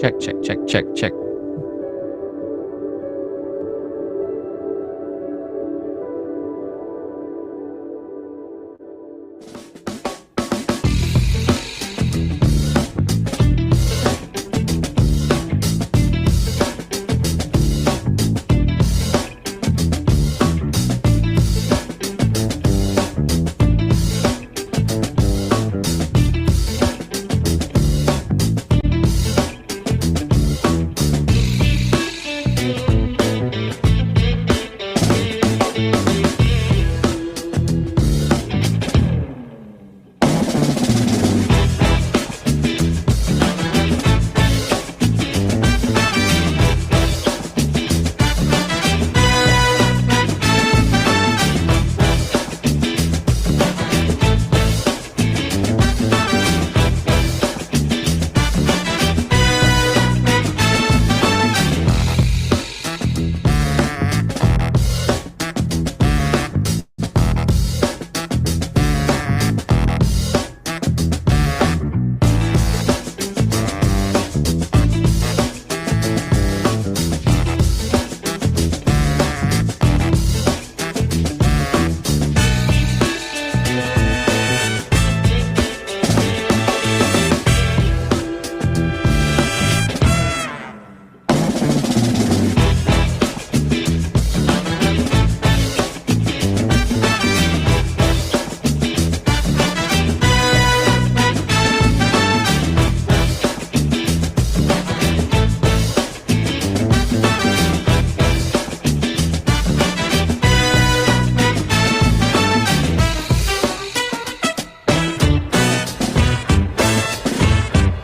Check, check, check, check, check.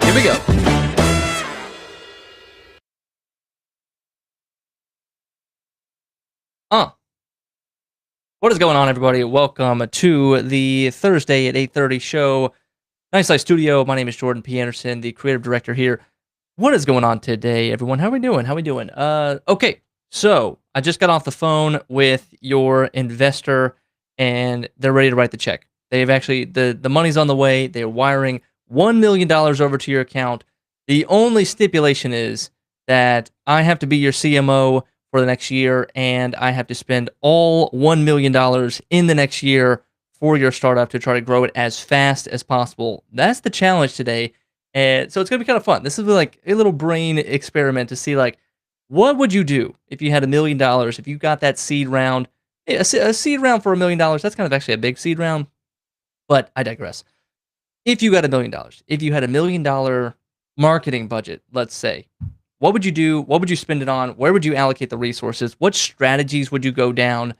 Here we go. What is going on, everybody? Welcome to the Thursday at 8:30 show. Nice Life Studio. My name is Jordan P. Anderson, the creative director here. What is going on today, everyone? How we doing? How we doing? Okay. So I just got off the phone with your investor, and they're ready to write the check. They've actually the money's on the way. They're wiring $1 million over to your account. The only stipulation is that I have to be your CMO for the next year, and I have to spend all $1 million in the next year for your startup to try to grow it as fast as possible. That's the challenge today. And so it's gonna be kind of fun. This is like a little brain experiment to see like what would you do if you had $1 million, if you got that seed round, a seed round for $1 million. That's kind of actually a big seed round, but I digress. If you got $1 million, if you had $1 million marketing budget, let's say, what would you do? What would you spend it on? Where would you allocate the resources? What strategies would you go down?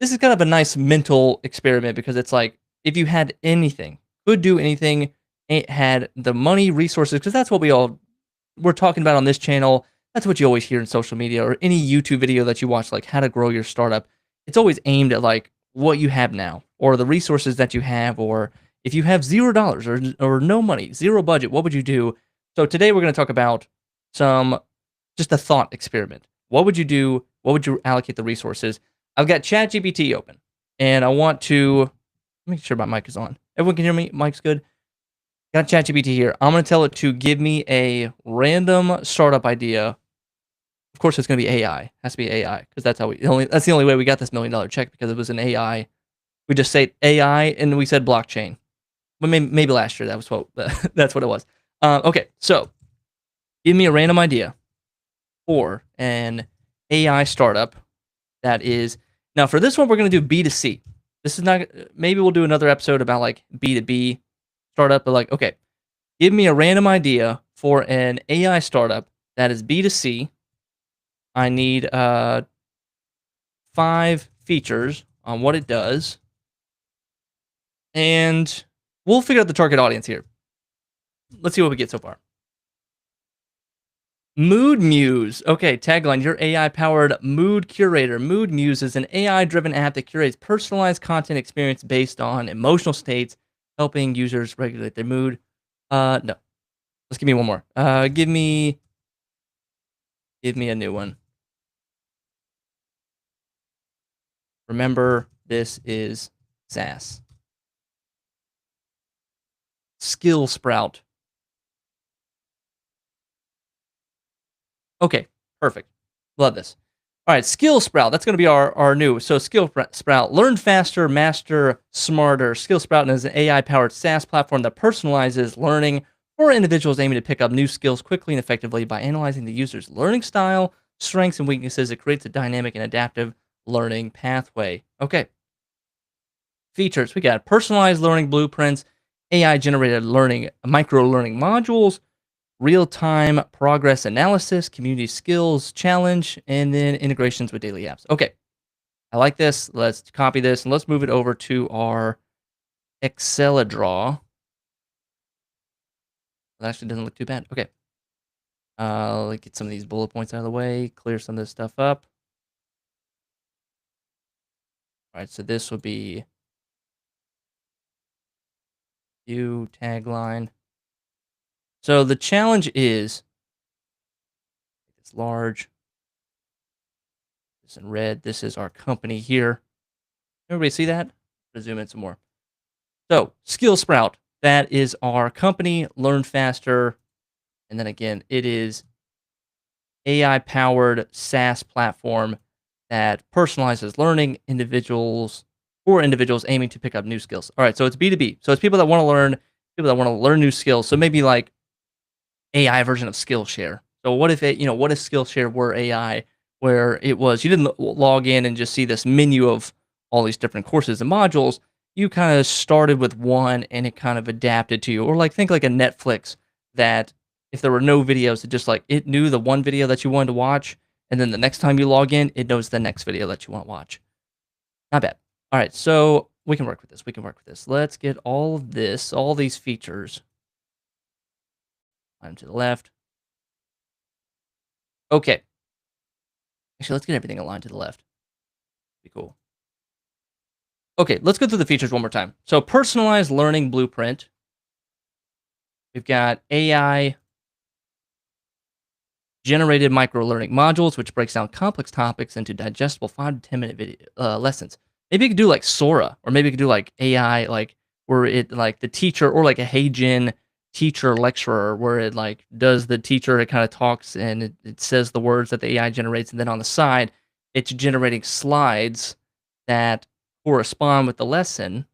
This is kind of a nice mental experiment because it's like if you had anything, could do anything, it had the money, resources, because that's what we're talking about on this channel. That's what you always hear in social media or any YouTube video that you watch, like how to grow your startup. It's always aimed at like what you have now or the resources that you have, or if you have $0 or no money, zero budget, what would you do? So today we're going to talk about just a thought experiment. What would you do? What would you allocate the resources? I've got ChatGPT open, and I want to make sure my mic is on. Everyone can hear me? Mic's good. Got ChatGPT here. I'm going to tell it to give me a random startup idea. Of course, it's going to be AI. It has to be AI because that's the only way we got this $1 million check, because it was an AI. We just say AI and we said blockchain. But maybe last year that's what it was. Okay, so give me a random idea for an AI startup that is, now for this one we're going to do B2C. This is not, maybe we'll do another episode about like B2B startup, but like, okay, give me a random idea for an AI startup that is B2C. I need 5 features on what it does, and we'll figure out the target audience here. Let's see what we get so far. Mood Muse. Okay, tagline, your AI-powered mood curator. Mood Muse is an AI-driven app that curates personalized content experience based on emotional states, helping users regulate their mood. No. Let's give me one more. Give me a new one. Remember, this is SaaS. Skill Sprout. Okay, perfect. Love this. All right, Skill Sprout. That's going to be our new. So Sprout, learn faster, master smarter. Skill Sprout is an AI powered SaaS platform that personalizes learning for individuals aiming to pick up new skills quickly and effectively by analyzing the user's learning style, strengths, and weaknesses. It creates a dynamic and adaptive learning pathway. Okay, features. We got personalized learning blueprints, AI generated learning, micro learning modules, real time progress analysis, community skills challenge, and then integrations with daily apps. Okay, I like this. Let's copy this and let's move it over to our Excel-a-Draw. That actually doesn't look too bad. Okay. Let's get some of these bullet points out of the way, clear some of this stuff up. All right, so this will be view tagline. So the challenge is it's large. This in red. This is our company here. Everybody see that? Let's zoom in some more. So, Skill Sprout, that is our company, learn faster. And then again, it is AI powered SaaS platform that personalizes learning individuals for individuals aiming to pick up new skills. All right, so it's B2B. So it's people that want to learn, people that want to learn new skills. So maybe like AI version of Skillshare. So what if what if Skillshare were AI, where it was you didn't log in and just see this menu of all these different courses and modules. You kind of started with one and it kind of adapted to you. Or like think like a Netflix that if there were no videos, it just like it knew the one video that you wanted to watch, and then the next time you log in, it knows the next video that you want to watch. Not bad. All right, so we can work with this. We can work with this. Let's get all of this, all these features. I'm to the left. Okay. Actually, let's get everything aligned to the left. Be cool. Okay, let's go through the features one more time. So, personalized learning blueprint. We've got AI generated micro learning modules, which breaks down complex topics into digestible 5 to 10 minute video lessons. Maybe you could do like Sora, or maybe you could do like AI, like where it like the teacher, or like a HeyGen teacher lecturer, where it like does the teacher, it kind of talks and it says the words that the AI generates, and then on the side, it's generating slides that correspond with the lesson.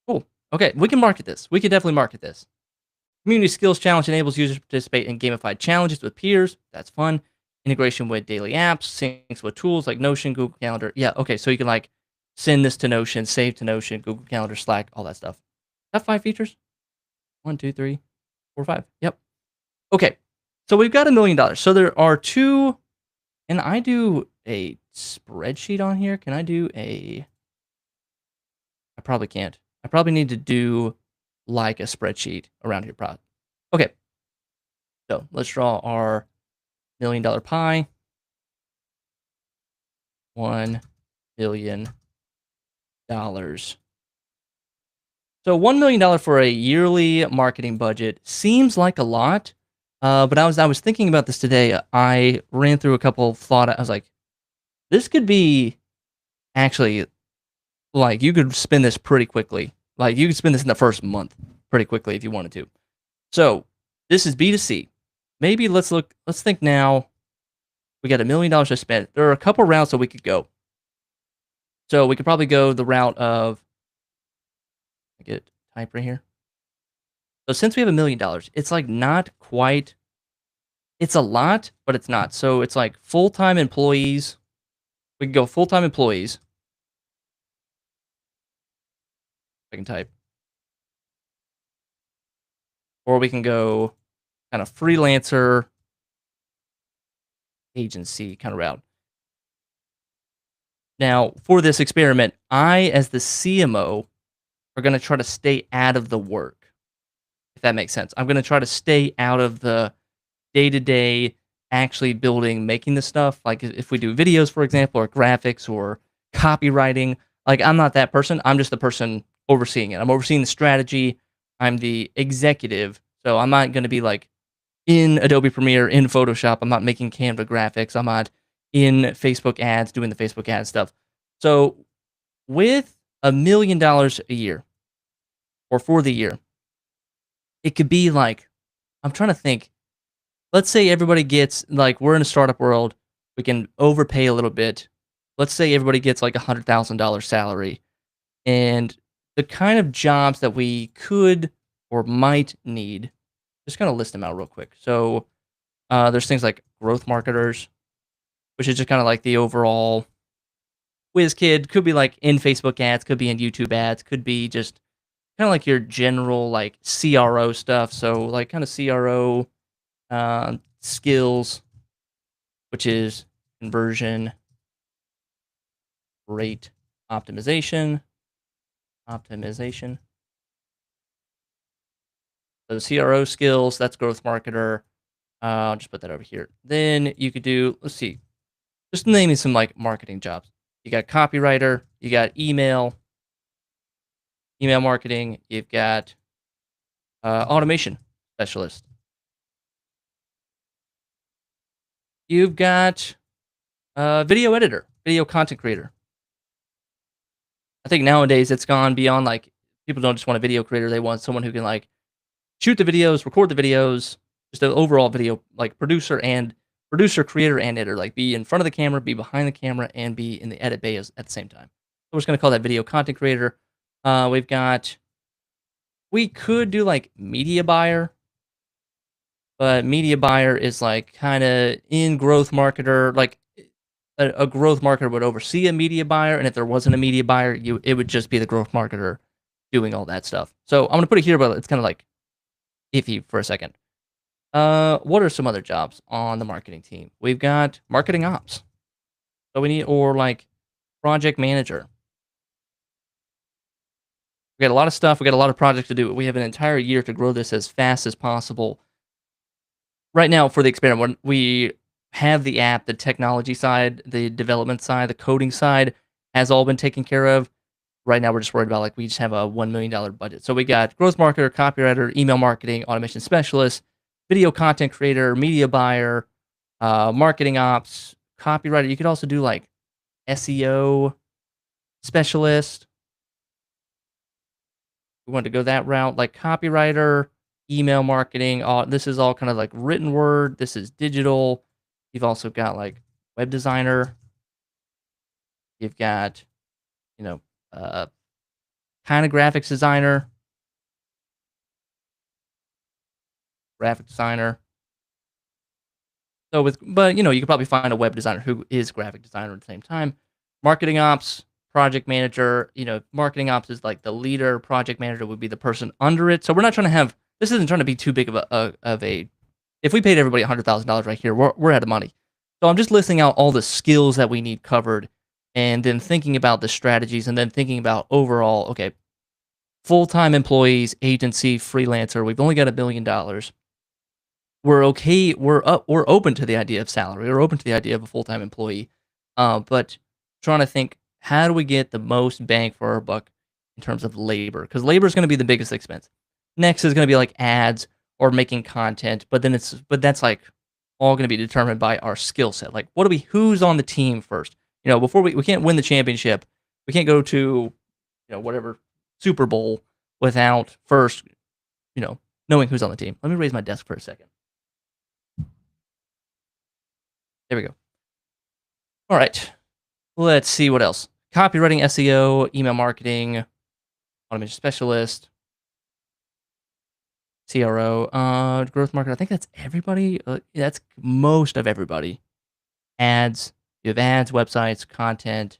Cool. Okay, we can market this. We can definitely market this. Community Skills Challenge enables users to participate in gamified challenges with peers. That's fun. Integration with daily apps, syncs with tools like Notion, Google Calendar. Yeah, okay, so you can like send this to Notion, save to Notion, Google Calendar, Slack, all that stuff. Is that 5 features? 1, 2, 3, 4, 5. Yep. Okay, so we've got $1 million. So there are two, and I do a spreadsheet on here. Can I do a? I probably can't. I probably need to do like a spreadsheet around here. Okay. So let's draw our $1 million pie. $1 billion. So $1 million for a yearly marketing budget seems like a lot. But I was thinking about this today. I ran through a couple of thought. I was like, this could be actually like you could spend this pretty quickly. Like you could spend this in the first month pretty quickly if you wanted to. So this is B2C. Maybe let's think now. We got $1 million to spend. There are a couple routes that we could go. So we could probably go the route of, I get type right here. So since we have $1 million, it's like not quite, it's a lot, but it's not. So it's like full-time employees. We can go full-time employees. I can type. Or we can go kind of freelancer agency kind of route. Now, for this experiment, I, as the CMO, are going to try to stay out of the work, if that makes sense. I'm going to try to stay out of the day-to-day actually building, making the stuff. Like if we do videos, for example, or graphics or copywriting, like I'm not that person. I'm just the person overseeing it. I'm overseeing the strategy. I'm the executive. So I'm not going to be like in Adobe Premiere, in Photoshop. I'm not making Canva graphics. I'm not in Facebook ads, doing the Facebook ad stuff. So with $1 million a year, or for the year, it could be like, I'm trying to think, let's say everybody gets like we're in a startup world, we can overpay a little bit. Let's say everybody gets like $100,000 salary, and the kind of jobs that we could or might need, just kind of list them out real quick. So there's things like growth marketers, which is just kind of like the overall whiz kid. Could be like in Facebook ads, could be in YouTube ads, could be just kind of like your general like CRO stuff. So like kind of CRO skills, which is conversion rate optimization. So the CRO skills, that's growth marketer. I'll just put that over here. Then you could do, let's see, just naming some like marketing jobs. You got copywriter, you got email marketing, you've got automation specialist, you've got video editor, video content creator. I think nowadays it's gone beyond like people don't just want a video creator; they want someone who can like shoot the videos, record the videos, just an overall video like producer, creator, and editor. Like be in front of the camera, be behind the camera, and be in the edit bay at the same time. So we're just gonna call that video content creator. We've got we could do like media buyer, but media buyer is like kind of in growth marketer. Like a growth marketer would oversee a media buyer, and if there wasn't a media buyer, it would just be the growth marketer doing all that stuff. So I'm gonna put it here, but it's kind of like iffy for a second. What are some other jobs on the marketing team? We've got marketing ops. So we need or like project manager. We got a lot of stuff. We got a lot of projects to do. We have an entire year to grow this as fast as possible. Right now, for the experiment, we have the app, the technology side, the development side, the coding side has all been taken care of. Right now, we're just worried about like we just have a $1 million budget. So we got growth marketer, copywriter, email marketing, automation specialist, video content creator, media buyer, marketing ops, copywriter. You could also do like SEO specialist. We want to go that route, like copywriter, email marketing. This is all kind of like written word. This is digital. You've also got like web designer. You've got, you know, uh, kind of graphic designer. So but you could probably find a web designer who is graphic designer at the same time. Marketing ops, project manager. Marketing ops is like the leader. Project manager would be the person under it. So we're not trying to have this isn't trying to be too big of a. If we paid everybody $100,000 right here, we're out of money. So I'm just listing out all the skills that we need covered, and then thinking about the strategies, and then thinking about overall. Okay, full time employees, agency, freelancer. We've only got $1 billion. We're okay. We're open to the idea of salary. We're open to the idea of a full time employee, but trying to think how do we get the most bang for our buck in terms of labor? Because labor is going to be the biggest expense. Next is going to be like ads or making content, but that's like all going to be determined by our skill set. Like who's on the team first? Before we can't win the championship, we can't go to whatever Super Bowl without first knowing who's on the team. Let me raise my desk for a second. There we go. All right. Let's see what else. Copywriting, SEO, email marketing, automation specialist, CRO, growth market. I think that's everybody. That's most of everybody. Ads. You have ads, websites, content,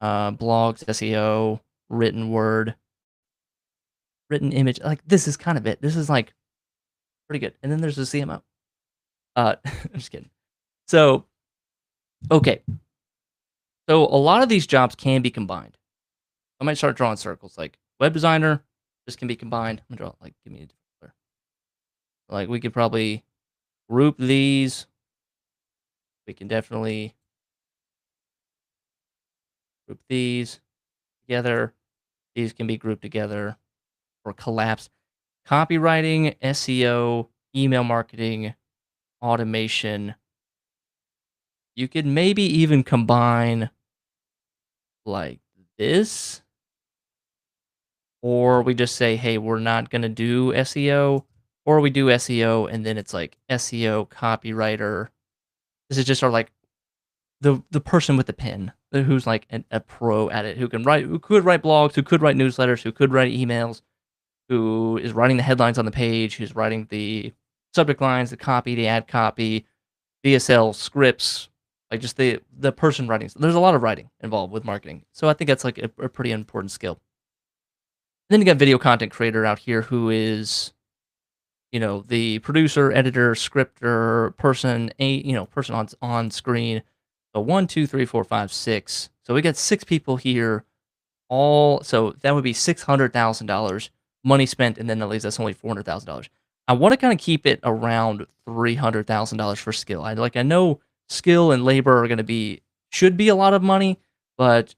blogs, SEO, written word, written image. Like this is kind of it. This is like pretty good. And then there's the CMO. I'm just kidding. So, okay. So a lot of these jobs can be combined. I might start drawing circles. Like web designer, this can be combined. I'm gonna draw like give me a different color. Like we could probably group these. We can definitely group these together. These can be grouped together or collapsed. Copywriting, SEO, email marketing, automation. You could maybe even combine like this. Or we just say, hey, we're not going to do SEO. or we do SEO and then it's like SEO copywriter. This is just our like the person with the pen who's like a pro at it, who could write blogs, who could write newsletters, who could write emails, who is writing the headlines on the page, who's writing the subject lines, the copy, the ad copy, VSL scripts, like just the person writing. There's a lot of writing involved with marketing, so I think that's like a pretty important skill. And then you got video content creator out here who is the producer, editor, scripter, person on screen. So one, two, three, four, five, six. So we got six people here. So that would be $600,000 money spent, and then that leaves us only $400,000. I want to kind of keep it around $300,000 for skill. I know skill and labor are going to should be a lot of money, but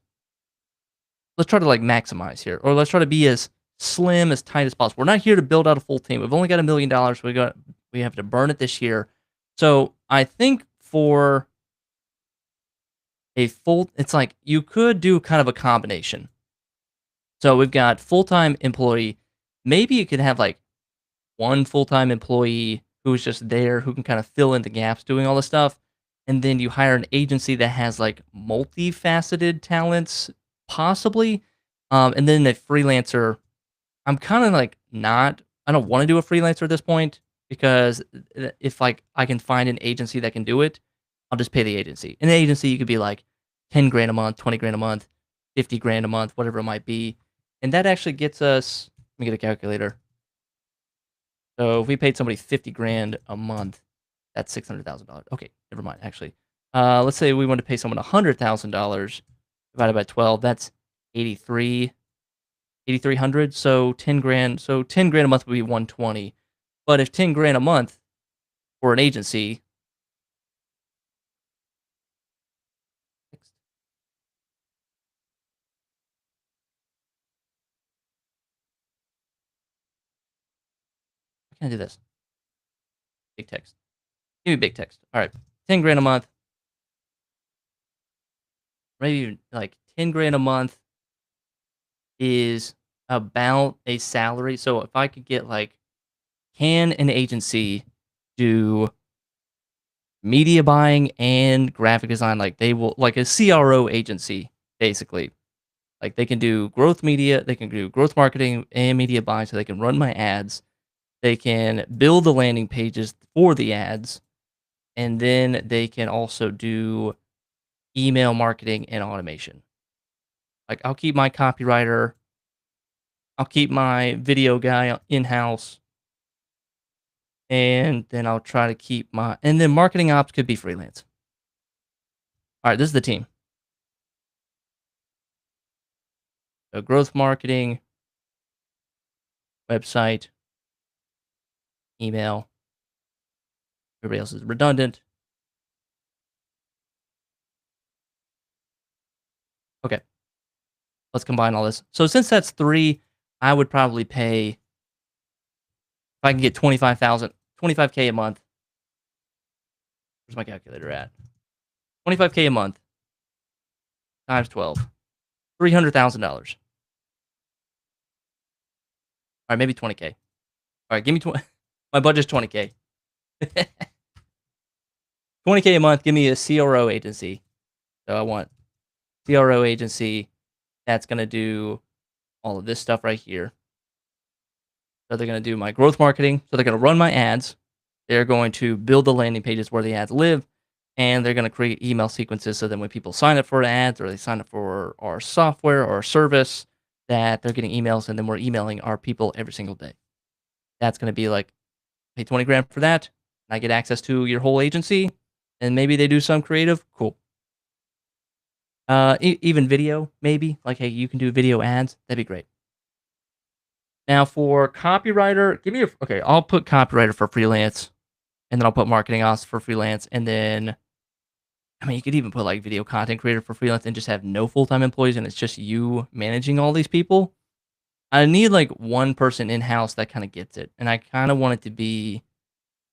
let's try to like maximize here, or let's try to be as slim as tight as possible. We're not here to build out a full team. We've only got $1 million. We have to burn it this year. So I think for it's like you could do kind of a combination. So we've got full-time employee. Maybe you could have like one full-time employee who's just there, who can kind of fill in the gaps doing all this stuff. And then you hire an agency that has like multifaceted talents, possibly. And then a freelancer. I'm kind of like I don't want to do a freelancer at this point because if like I can find an agency that can do it, I'll just pay the agency. In the agency, you could be like 10 grand a month, 20 grand a month, 50 grand a month, whatever it might be. And that actually gets us, let me get a calculator. So if we paid somebody 50 grand a month, that's $600,000. Okay, never mind, actually. Let's say we want to pay someone $100,000 divided by 12, that's 8,300. So 10 grand. So 10 grand a month would be 120. But if 10 grand a month for an agency, I can't do this. Big text. Give me big text. All right. 10 grand a month. Maybe even like 10 grand a month is about a salary. So if I could get like, can an agency do media buying and graphic design? Like they will, like a CRO agency, basically. Like they can do growth media, they can do growth marketing and media buying, so they can run my ads. They can build the landing pages for the ads, and then they can also do email marketing and automation. Like I'll keep my copywriter, I'll keep my video guy in house, and then I'll try to keep and then marketing ops could be freelance. All right, this is the team. So growth marketing, website, email. Everybody else is redundant. Okay. Let's combine all this. So since that's 3, I would probably pay, if I can get 25K a month. Where's my calculator at? 25K a month times 12. $300,000. All right, maybe 20K. All right, give me 20. My budget's 20K. 20K a month, give me a CRO agency. So I want CRO agency that's going to do all of this stuff right here. So they're going to do my growth marketing. So they're going to run my ads. They're going to build the landing pages where the ads live. And they're going to create email sequences so that when people sign up for ads or they sign up for our software or our service, that they're getting emails, and then we're emailing our people every single day. That's going to be like, pay 20 grand for that. And I get access to your whole agency, and maybe they do some creative. Cool. Even video, maybe. Like, hey, you can do video ads. That'd be great. Now for copywriter, okay, I'll put copywriter for freelance, and then I'll put marketing ops for freelance, and then, I mean, you could even put like video content creator for freelance and just have no full-time employees, and it's just you managing all these people. I need like one person in-house that kind of gets it, and I kind of want it to be,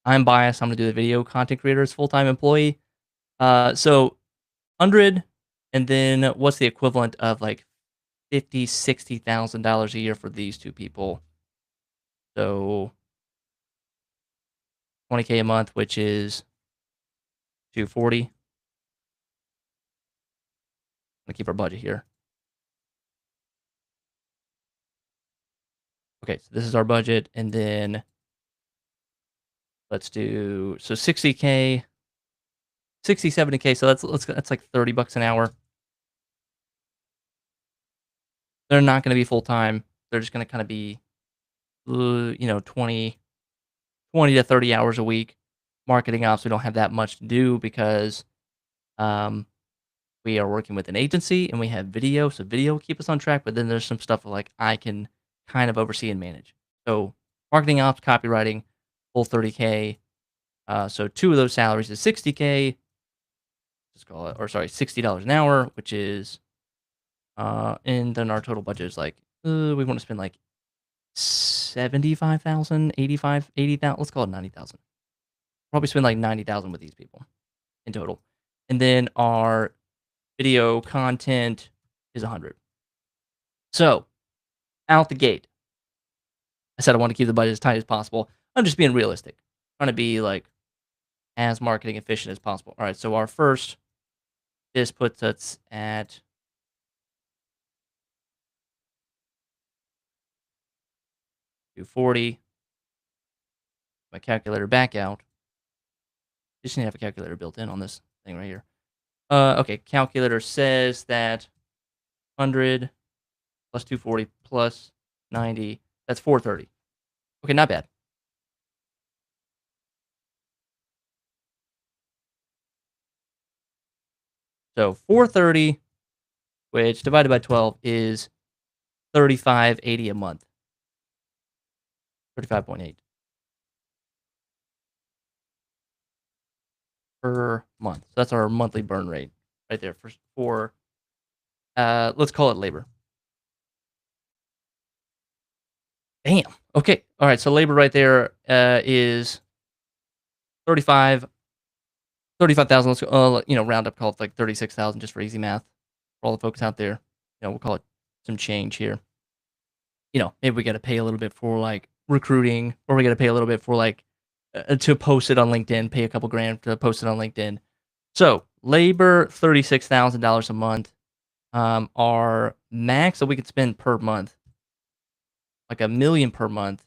I'm biased, I'm gonna do the video content creator as full-time employee. So 100, and then what's the equivalent of like $50,000, $60,000 a year for these two people? So 20K a month, which is 240. Gonna keep our budget here. Okay, so this is our budget, and then let's do so 60K, 60, 70K. So that's like $30 an hour. They're not gonna be full time. They're just gonna kind of be, 20 to 30 hours a week. Marketing ops, we don't have that much to do because um, we are working with an agency and we have video, so video will keep us on track. But then there's some stuff like I can kind of oversee and manage. So marketing ops, copywriting, full 30K. So two of those salaries is 60K. Just call it, or sorry, $60 an hour, which is, and then our total budget is like, we want to spend like 75,000, 85, 80,000. Let's call it 90,000. Probably spend like 90,000 with these people in total. And then our video content is 100. So, out the gate, I said I want to keep the budget as tight as possible. I'm just being realistic. Trying to be like as marketing efficient as possible. All right, so our first, this puts us at 240. My calculator back out. Just need to have a calculator built in on this thing right here. Okay, calculator says that 100 plus 240 plus 90, that's 430. Okay, not bad. So 430, which divided by 12 is 35.80 a month. 35.8 per month. So that's our monthly burn rate right there for let's call it labor. Damn. Okay. All right. So labor right there is 35 35,000. Let's go, round up, call it like 36,000 just for easy math. For all the folks out there, we'll call it some change here. Maybe we got to pay a little bit for like recruiting, or we got to pay a little bit for like to post it on LinkedIn, pay a couple grand to post it on LinkedIn. So labor, $36,000 a month. Our max that we could spend per month, like $1 million per month,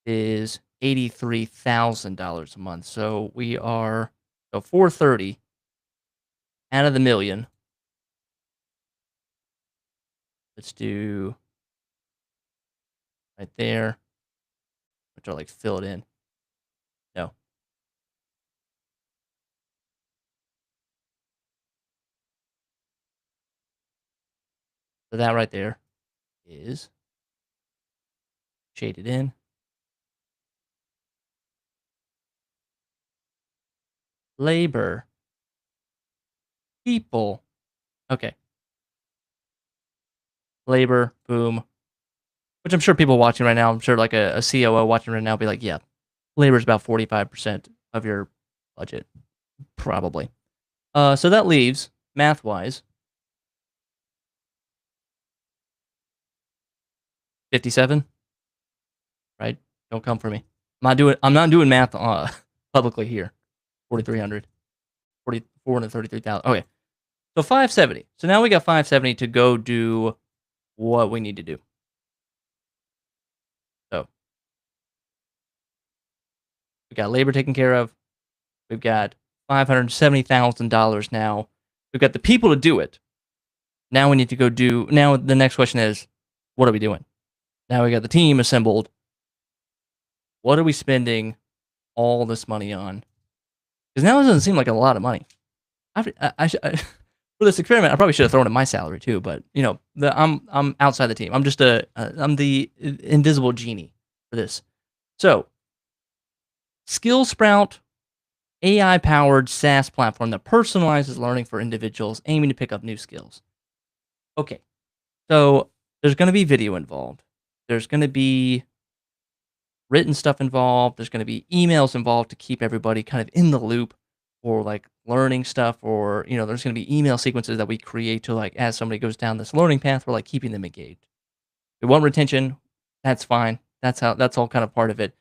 is $83,000 a month. So we are, so 430 out of the million. Let's do right there. Which are like fill it in. No. So that right there is shaded in. Labor. People. Okay. Labor. Boom. Which I'm sure people watching right now, I'm sure like a COO watching right now will be like, yeah, labor is about 45% of your budget. Probably. So that leaves, math-wise, 57, right? Don't come for me. I'm not doing math publicly here. 4,300. 433,000. Okay. So 570. So now we got 570 to go do what we need to do. So we got labor taken care of. We've got $570,000 now. We've got the people to do it. Now we need to go do. Now the next question is, what are we doing? Now we got the team assembled. What are we spending all this money on? Because now it doesn't seem like a lot of money. For this experiment, I probably should have thrown in my salary too. But I'm outside the team. I'm just I'm the invisible genie for this. So, Skill Sprout, AI-powered SaaS platform that personalizes learning for individuals aiming to pick up new skills. Okay, so there's going to be video involved. There's going to be written stuff involved. There's going to be emails involved to keep everybody kind of in the loop, or like learning stuff, or there's going to be email sequences that we create to, like, as somebody goes down this learning path, we're like keeping them engaged. We want retention. That's fine. That's all kind of part of it.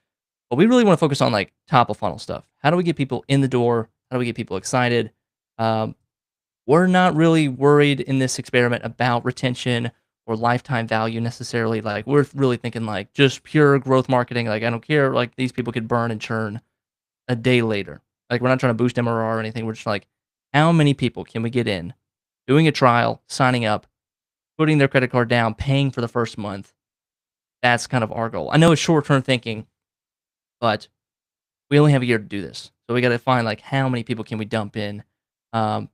But we really want to focus on like top of funnel stuff. How do we get people in the door? How do we get people excited? Um, we're not really worried in this experiment about retention or lifetime value necessarily. Like we're really thinking like just pure growth marketing. Like I don't care. Like these people could burn and churn a day later. Like we're not trying to boost MRR or anything. We're just like, how many people can we get in, doing a trial, signing up, putting their credit card down, paying for the first month? That's kind of our goal. I know it's short term thinking, but we only have a year to do this. So we got to find like how many people can we dump in. Um,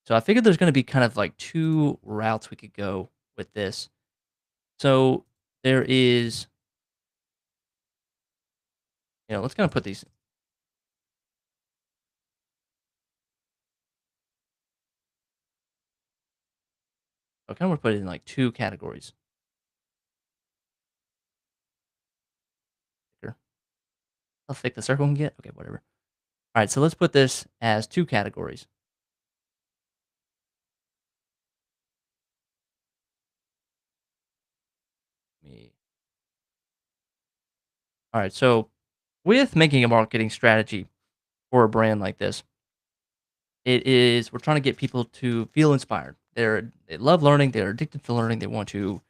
so I figured there's going to be kind of like two routes we could go with this. So there is, let's kind of put these. I kind of want to put it in like two categories. Here. How thick the circle can get? Okay, whatever. All right, so let's put this as two categories. Me. All right, so with making a marketing strategy for a brand like this, we're trying to get people to feel inspired. They love learning. They're addicted to learning. They want to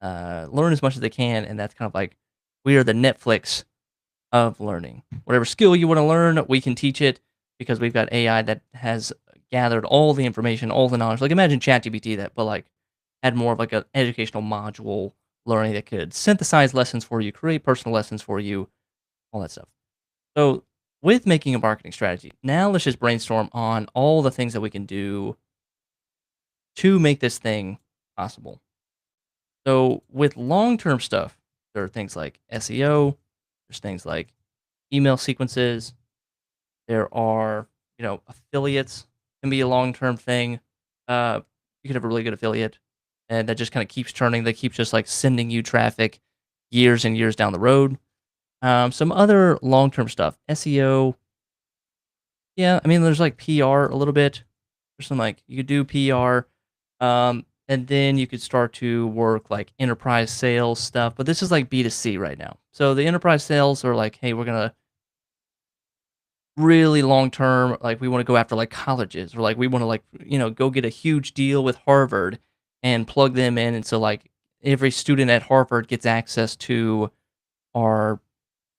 learn as much as they can, and that's kind of like we are the Netflix of learning. Whatever skill you want to learn, we can teach it because we've got AI that has gathered all the information, all the knowledge. Like imagine ChatGPT that, but like had more of like an educational module learning that could synthesize lessons for you, create personal lessons for you, all that stuff. So with making a marketing strategy, now let's just brainstorm on all the things that we can do to make this thing possible. So with long-term stuff, there are things like SEO, there's things like email sequences, there are, affiliates can be a long-term thing. You could have a really good affiliate and that just kind of keeps turning, that keeps just like sending you traffic years and years down the road. Some other long-term stuff, SEO. Yeah, I mean, there's like PR a little bit. There's some like you could do PR, and then you could start to work like enterprise sales stuff. But this is like B2C right now. So the enterprise sales are like, hey, we're gonna really long term, like we want to go after like colleges, or like we want to like go get a huge deal with Harvard and plug them in, and so like every student at Harvard gets access to our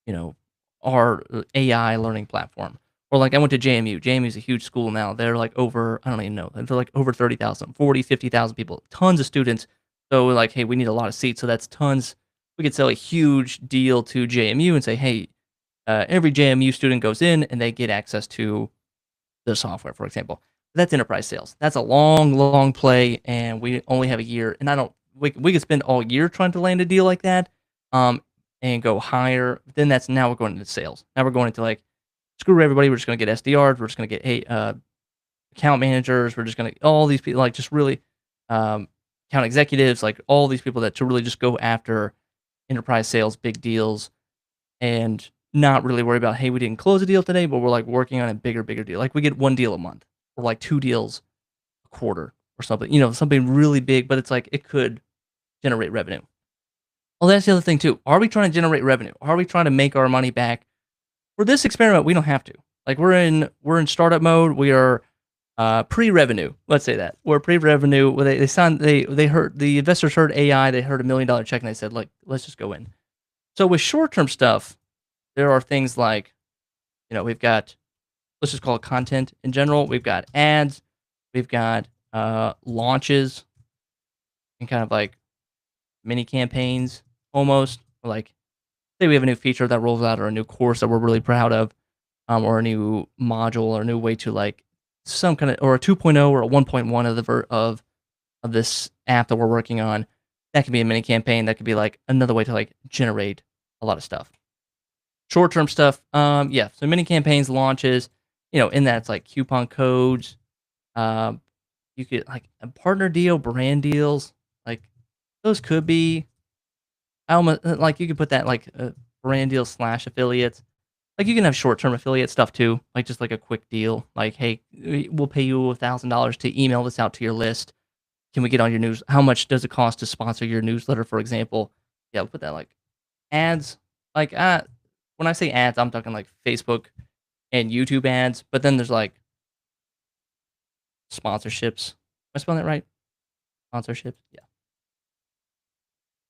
you know, our AI learning platform. Or like I went to JMU. JMU is a huge school now. They're like over, I don't even know, they're like over 30,000, 40, 50,000 people, tons of students. So we're like, hey, we need a lot of seats. So that's tons. We could sell a huge deal to JMU and say, hey, every JMU student goes in and they get access to the software, for example. That's enterprise sales. That's a long, long play, and we only have a year. And I don't. We could spend all year trying to land a deal like that, and go higher. Then that's now we're going into sales. Now we're going into like screw everybody. We're just going to get SDRs. We're just going to get account managers. We're just going to all these people like just really account executives, like all these people that to really just go after enterprise sales, big deals, and not really worry about, hey, we didn't close a deal today, but we're like working on a bigger deal. Like we get one deal a month or like two deals a quarter or something, something really big, but it's like it could generate revenue. Well, that's the other thing too. Are we trying to generate revenue? Are we trying to make our money back? For this experiment, we don't have to. Like we're in startup mode. We are pre-revenue. Let's say that we're pre-revenue. They signed. They heard the investors heard AI. They heard $1 million check and they said, like, let's just go in. So with short-term stuff, there are things like, we've got, let's just call it content in general. We've got ads, we've got launches, and kind of like mini campaigns almost. Like, say we have a new feature that rolls out or a new course that we're really proud of, or a new module or a new way to like some kind of, or a 2.0 or a 1.1 of of this app that we're working on. That could be a mini campaign. That could be like another way to like generate a lot of stuff. Short-term stuff, yeah, so mini campaigns, launches, in that it's like coupon codes, um, you could like a partner deal, brand deals, like those could be I almost like you could put that like brand deal slash affiliates. Like you can have short-term affiliate stuff too, like just like a quick deal, like hey, we'll pay you $1,000 to email this out to your list. Can we get on your news? How much does it cost to sponsor your newsletter, for example? Yeah, we'll put that like ads, like when I say ads, I'm talking like Facebook and YouTube ads, but then there's like sponsorships. Am I spelling that right? Sponsorships? Yeah.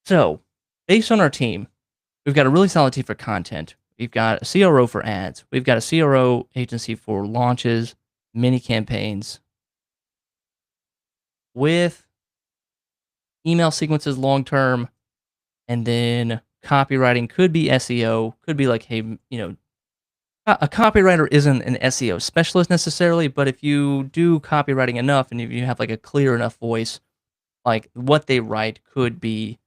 So, based on our team, we've got a really solid team for content. We've got a CRO for ads. We've got a CRO agency for launches, mini campaigns, with email sequences long term, and then copywriting could be SEO, could be like, hey, a copywriter isn't an SEO specialist necessarily, but if you do copywriting enough and if you have like a clear enough voice, like what they write could be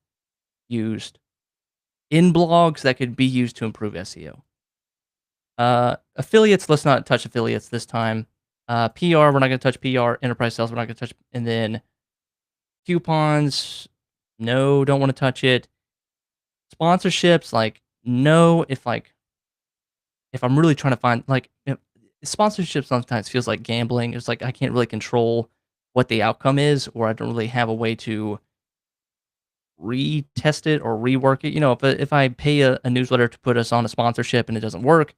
used in blogs that could be used to improve SEO. Affiliates, let's not touch affiliates this time. PR, we're not going to touch PR. Enterprise sales, we're not going to touch. And then coupons, no, don't want to touch it. Sponsorships, like, no, if I'm really trying to find, like, sponsorship sometimes feels like gambling. It's like I can't really control what the outcome is, or I don't really have a way to retest it or rework it. If I pay a newsletter to put us on a sponsorship and it doesn't work,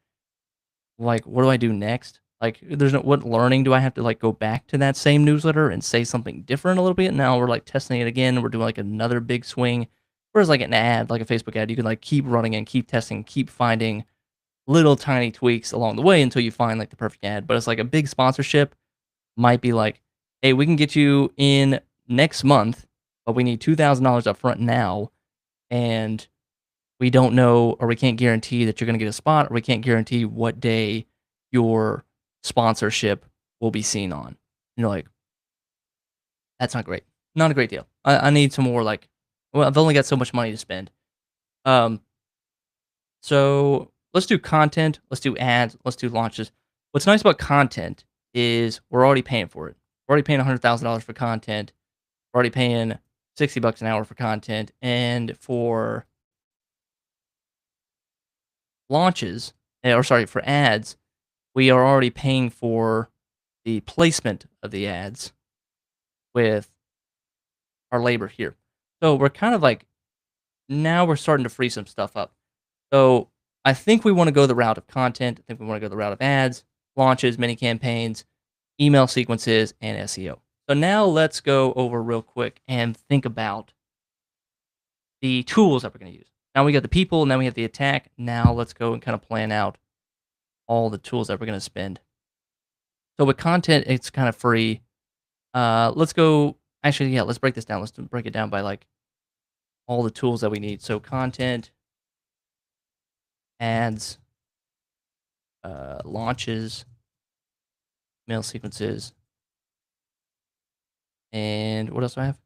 like, what do I do next? Like, there's no what learning do I have to, like, go back to that same newsletter and say something different a little bit? Now we're, like, testing it again, we're doing, like, another big swing. Whereas, like, an ad, like a Facebook ad, you can, like, keep running and keep testing, keep finding little tiny tweaks along the way until you find, like, the perfect ad. But it's like a big sponsorship might be like, "Hey, we can get you in next month, but we need $2,000 upfront now, and we don't know or we can't guarantee that you're gonna get a spot, or we can't guarantee what day your sponsorship will be seen on." And you're like, "That's not great. Not a great deal. I need some more, like, well, I've only got so much money to spend." Um, so let's do content, let's do ads, let's do launches. What's nice about content is we're already paying for it. We're already paying $100,000 for content. We're already paying $60 an hour for content, and for launches, or sorry, for ads, we are already paying for the placement of the ads with our labor here. So we're kind of like, now we're starting to free some stuff up. So I think we want to go the route of content. I think we want to go the route of ads, launches, mini campaigns, email sequences, and SEO. So now let's go over real quick and think about the tools that we're going to use. Now we got the people, now we have the attack. Now let's go and kind of plan out all the tools that we're going to spend. So with content, it's kind of free. Let's go. Actually, yeah, let's break this down. Let's break it down by like all the tools that we need. So content, ads, launches, mail sequences, and what else do I have?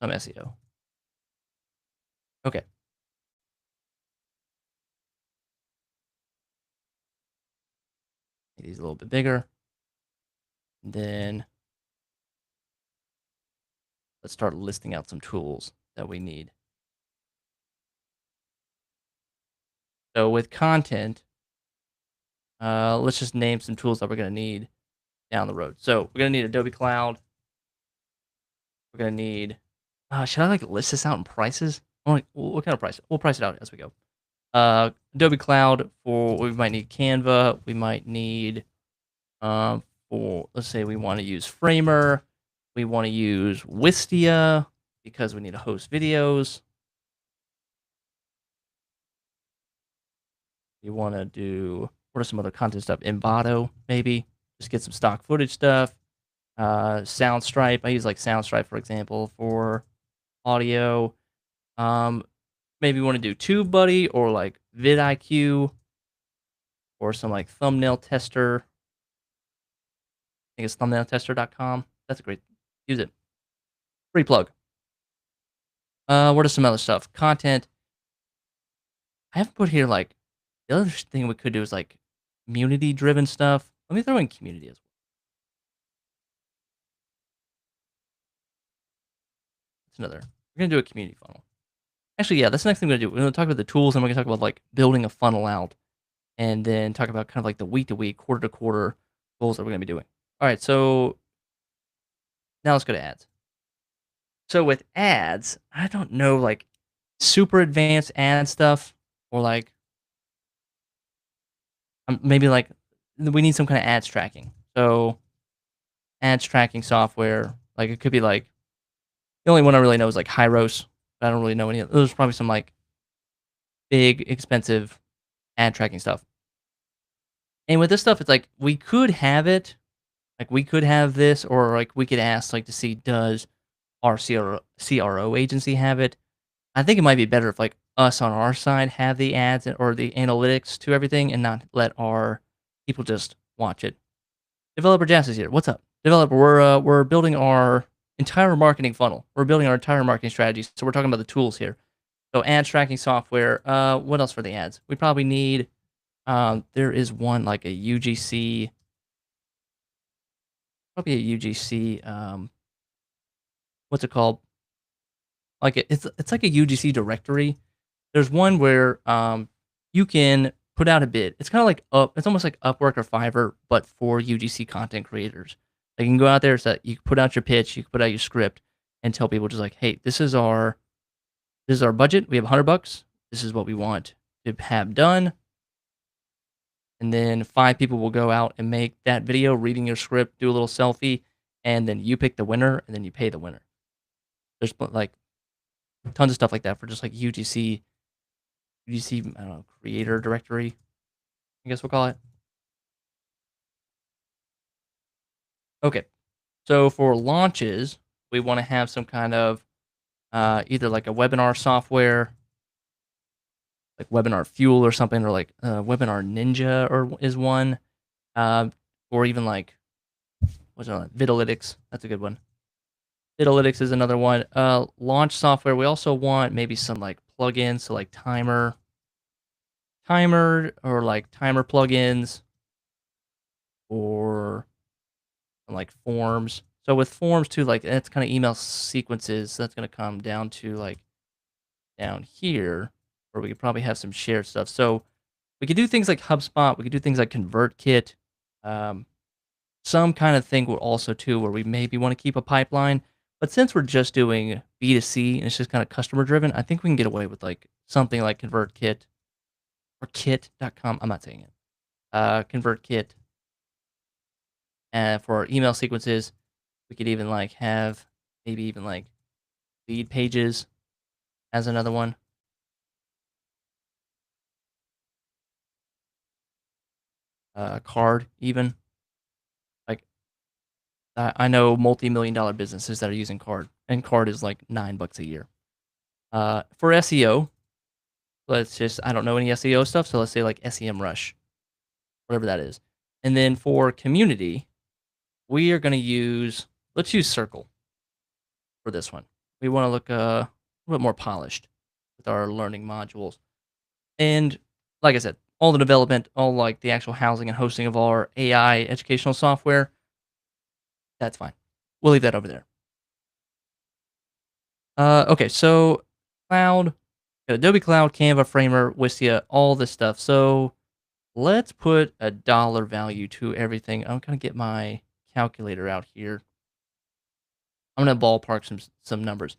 Some SEO. Okay. Make these a little bit bigger. And then let's start listing out some tools that we need. So with content, let's just name some tools that we're going to need down the road. So we're going to need Adobe Cloud. We're going to need, should I like list this out in prices? I'm like, what kind of price? We'll price it out as we go. Adobe Cloud we might need Canva. We might need, let's say we want to use Framer. We want to use Wistia because we need to host videos. You want to do, what are some other content stuff? Envato, maybe. Just get some stock footage stuff. Soundstripe. I use like Soundstripe, for example, for audio. Maybe you want to do TubeBuddy or like vidIQ or some like thumbnail tester. I think it's thumbnailtester.com. That's a great, use it. Free plug. What are some other stuff? Content. I haven't put here like, the other thing we could do is like community driven stuff. Let me throw in community as well. That's another. We're going to do a community funnel. Actually, yeah, that's the next thing we're going to do. We're going to talk about the tools, and we're going to talk about like building a funnel out, and then talk about kind of like the week to week, quarter to quarter goals that we're going to be doing. All right, so now let's go to ads. So with ads, I don't know like super advanced ad stuff or like maybe like we need some kind of ads tracking. So ads tracking software, like it could be like the only one I really know is like Hyros. I don't really know any. There's probably some like big expensive ad tracking stuff. And with this stuff, it's like we could have it, like we could have this, or like we could ask like to see does our CRO agency have it. I think it might be better if like us on our side have the ads or the analytics to everything and not let our people just watch it. Developer Jazz is here. What's up? Developer, we're building our entire marketing funnel. We're building our entire marketing strategy. So we're talking about the tools here. So ads tracking software. What else for the ads? We probably need there is one like a UGC, probably a UGC, what's it called? Like it's like a UGC directory. There's one where you can put out a bid. It's kind of like it's almost like Upwork or Fiverr, but for UGC content creators. Like you can go out there, so you can put out your pitch, you can put out your script, and tell people just like, hey, this is our budget. We have $100. This is what we want to have done. And then 5 people will go out and make that video reading your script, do a little selfie, and then you pick the winner, and then you pay the winner. There's like tons of stuff like that for just like UGC, I don't know, creator directory, I guess we'll call it. Okay. So for launches, we want to have some kind of either like a webinar software, like Webinar Fuel or something, or like Webinar Ninja or is one, uh, or even like what's it on? Vidalytics. That's a good one. Vidalytics is another one. Launch software. We also want maybe some like plugins, so like timer or like timer plugins or like forms. So with forms too, like that's kind of email sequences. That's gonna come down to like down here, where we could probably have some shared stuff. So we could do things like HubSpot. We could do things like ConvertKit. Um, some kind of thing will also too, where we maybe want to keep a pipeline. But since we're just doing B2C and it's just kind of customer driven, I think we can get away with like something like ConvertKit or kit.com. I'm not saying it. ConvertKit. And for our email sequences, we could even like have maybe even like lead pages as another one. Card even. Like I know multi-million dollar businesses that are using card, and card is like $9 a year. For SEO, let's just I don't know any SEO stuff, so let's say like SEMrush, whatever that is. And then for community, we are going to let's use Circle for this one. We want to look a little bit more polished with our learning modules. And like I said, all the development, all like the actual housing and hosting of our AI educational software, that's fine. We'll leave that over there. Okay, so cloud, Adobe Cloud, Canva, Framer, Wistia, all this stuff. So let's put a dollar value to everything. I'm gonna get my calculator out here. I'm gonna ballpark some numbers.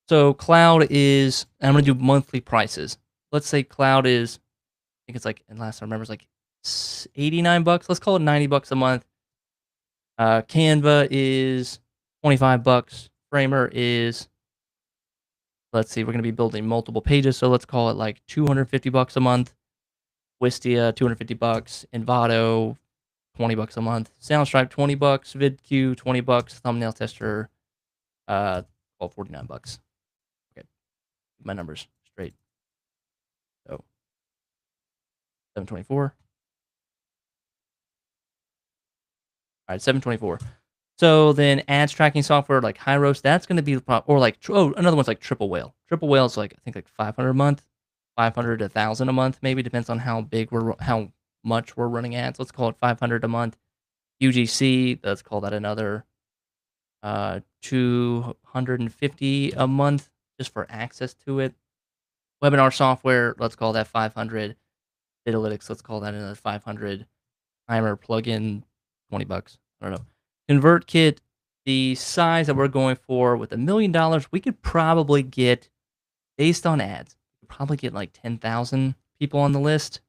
So cloud is, and I'm gonna do monthly prices. Let's say cloud is, I think it's like, and last I remember, it's like $89. Let's call it $90 a month. Canva is $25. Framer is, let's see, we're gonna be building multiple pages, so let's call it like $250 a month. Wistia, $250. Envato, $20 a month. Soundstripe, $20. VidQ, $20. Thumbnail Tester, well, $49. Okay, my numbers straight. So 724. All right, 724. So then ads tracking software like Hyros, that's going to be or like another one's like Triple Whale. Triple Whale is like I think like 500 a month, 500 to 1,000 a month maybe, depends on how much we're running ads. Let's call it 500 a month. UGC, let's call that another 250 a month just for access to it. Webinar software, let's call that 500. Analytics, let's call that another 500. Timer plugin, $20. I don't know. ConvertKit, the size that we're going for with $1 million, we could probably get, based on ads, we could probably get like 10,000 people on the list.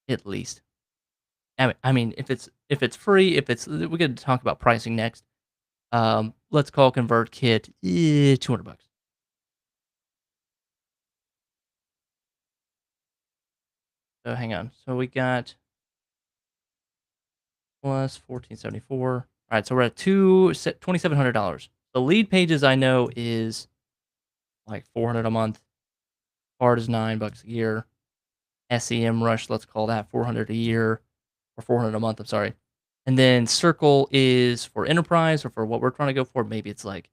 at least. I mean, if it's free, if it's we could talk about pricing next. Let's call ConvertKit, 200 bucks. So hang on. So we got plus 1474. All right, so we're at $2,700. The lead pages I know is like 400 a month. Hard is $9 a year. SEM Rush, let's call that 400 a year or 400 a month. I'm sorry. And then Circle is for enterprise or for what we're trying to go for. Maybe it's like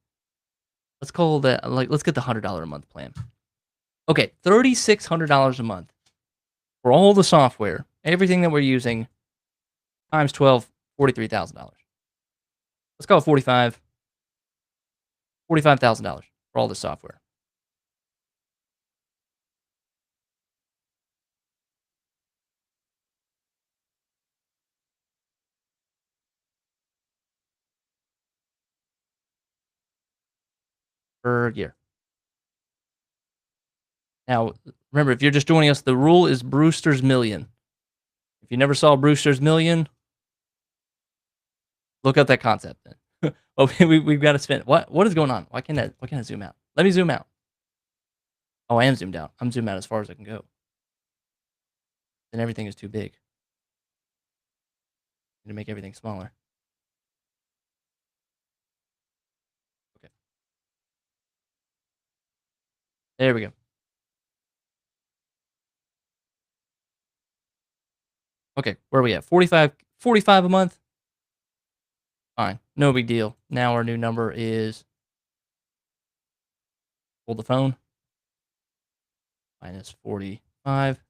let's call that like let's get the $100 a month plan. Okay, $3,600 a month for all the software, everything that we're using times 12, $43,000. Let's call it 45,000 dollars for all the software per year. Now, remember, if you're just joining us, the rule is Brewster's Million. If you never saw Brewster's Million, look up that concept then. Okay, we've got to spend. What is going on? Why can't I zoom out? Let me zoom out. Oh, I am zoomed out. I'm zoomed out as far as I can go. Then everything is too big. Need to make everything smaller. Okay, there we go. Okay, where are we at? 45 a month? Fine. No big deal. Now our new number is hold the phone. Minus 45.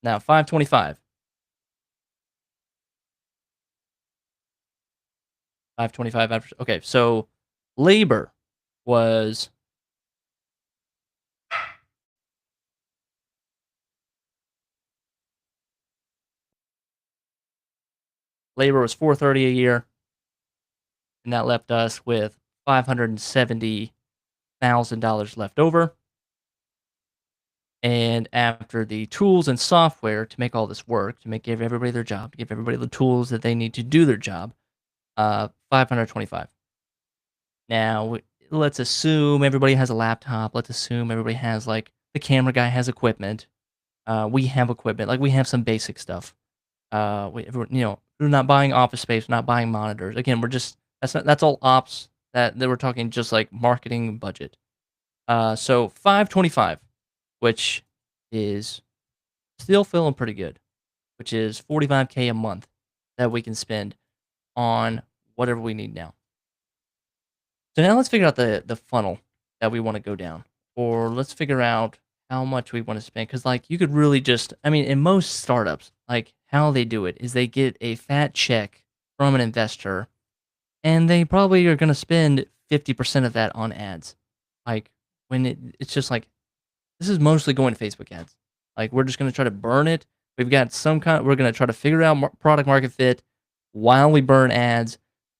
Now 525. 525 after. Okay, so labor was labor was 430 a year, and that left us with $570,000 left over. And after the tools and software to make all this work, to give everybody their job, to give everybody the tools that they need to do their job, 525. Now, let's assume everybody has a laptop. Let's assume everybody has like the camera guy has equipment. We have equipment, like we have some basic stuff. We're not buying office space, we're not buying monitors. Again, that's all ops that we're talking just like marketing budget. So 525, which is still feeling pretty good, which is 45K a month that we can spend on whatever we need now. So now let's figure out the funnel that we want to go down, or let's figure out how much we want to spend. Because like you could really just, I mean, in most startups, like how they do it is they get a fat check from an investor, and they probably are going to spend 50% of that on ads. Like when it's just like this is mostly going to Facebook ads. Like we're just going to try to burn it. We've got some kind. We're going to try to figure out product market fit while we burn ads,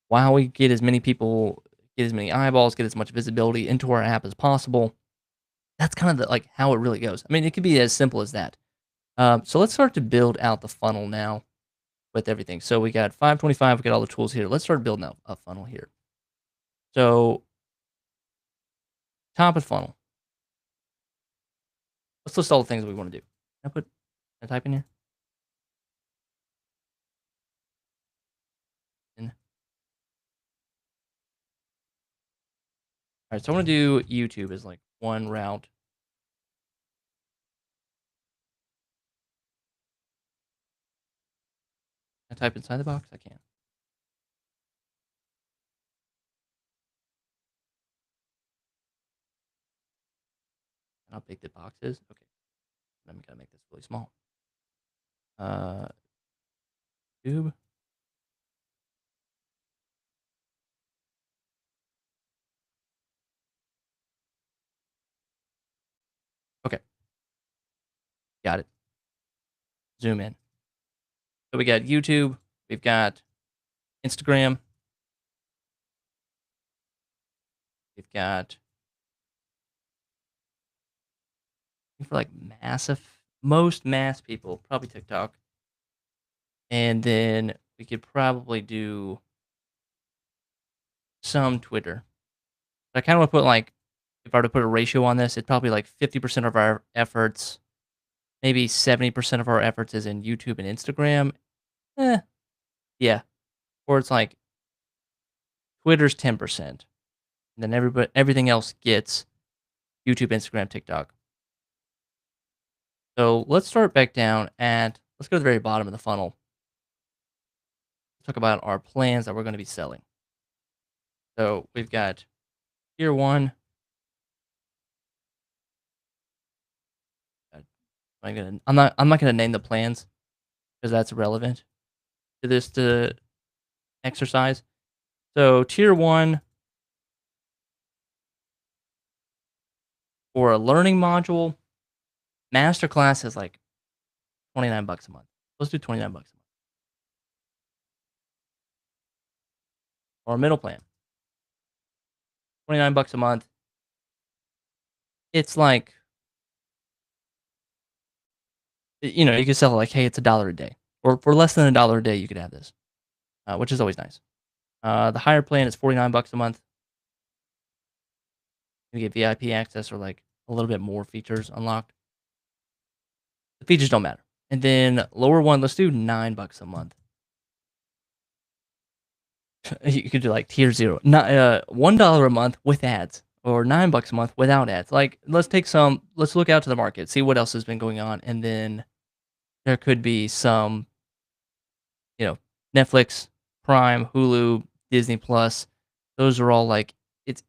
while we get as many people, get as many eyeballs, get as much visibility into our app as possible. That's kind of like how it really goes. I mean, it could be as simple as that. So let's start to build out the funnel now with everything. So we got 525. We got all the tools here. Let's start building out a funnel here. So top of funnel. Let's list all the things that we want to do. Can I type in here? In. All right. So I want to do YouTube as like one route. Can I type inside the box? I can. How big the box is? Okay. Then we gotta make this really small. Uh, tube. Okay, got it. Zoom in. So we got YouTube. We've got Instagram. We've got for like most mass people, probably TikTok, and then we could probably do some Twitter. I kind of want to put like, if I were to put a ratio on this, it's probably like 50% of our efforts, maybe 70% of our efforts is in YouTube and Instagram. Eh, yeah. Or it's like Twitter's 10%. And then everything else gets YouTube, Instagram, TikTok. So let's start back down at, let's go to the very bottom of the funnel. Talk about our plans that we're going to be selling. So we've got tier one. I'm not gonna name the plans because that's irrelevant to this to exercise. So tier one for a learning module, masterclass is like 29 bucks a month. Let's do 29 bucks a month. Or a middle plan, 29 bucks a month. It's like, you could sell it like, hey, it's $1 a day. Or for less than $1 a day, you could have this, which is always nice. The higher plan is 49 bucks a month. You get VIP access or like a little bit more features unlocked. The features don't matter. And then lower one, let's do 9 bucks a month. You could do like tier 0, not $1 a month with ads, or 9 bucks a month without ads. Like, let's look out to the market, see what else has been going on, and then there could be some, you know, Netflix, Prime, Hulu, Disney Plus. Those are all like, it's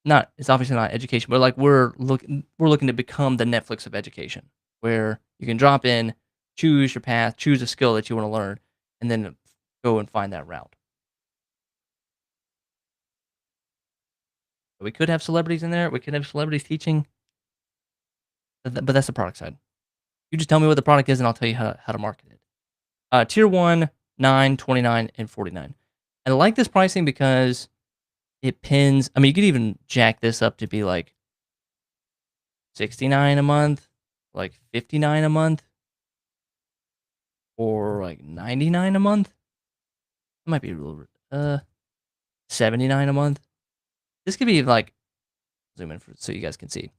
it's obviously not education, but like we're looking to become the Netflix of education, where you can drop in, choose your path, choose a skill that you want to learn, and then go and find that route. We could have celebrities in there. We could have celebrities teaching, but that's the product side. You just tell me what the product is, and I'll tell you how to market it. Tier 1, 9, 29, and 49. I like this pricing because it pins. I mean, you could even jack this up to be like 69 a month, like 59 a month, or like 99 a month. It might be a little 79 a month. This could be like, zoom in so you guys can see.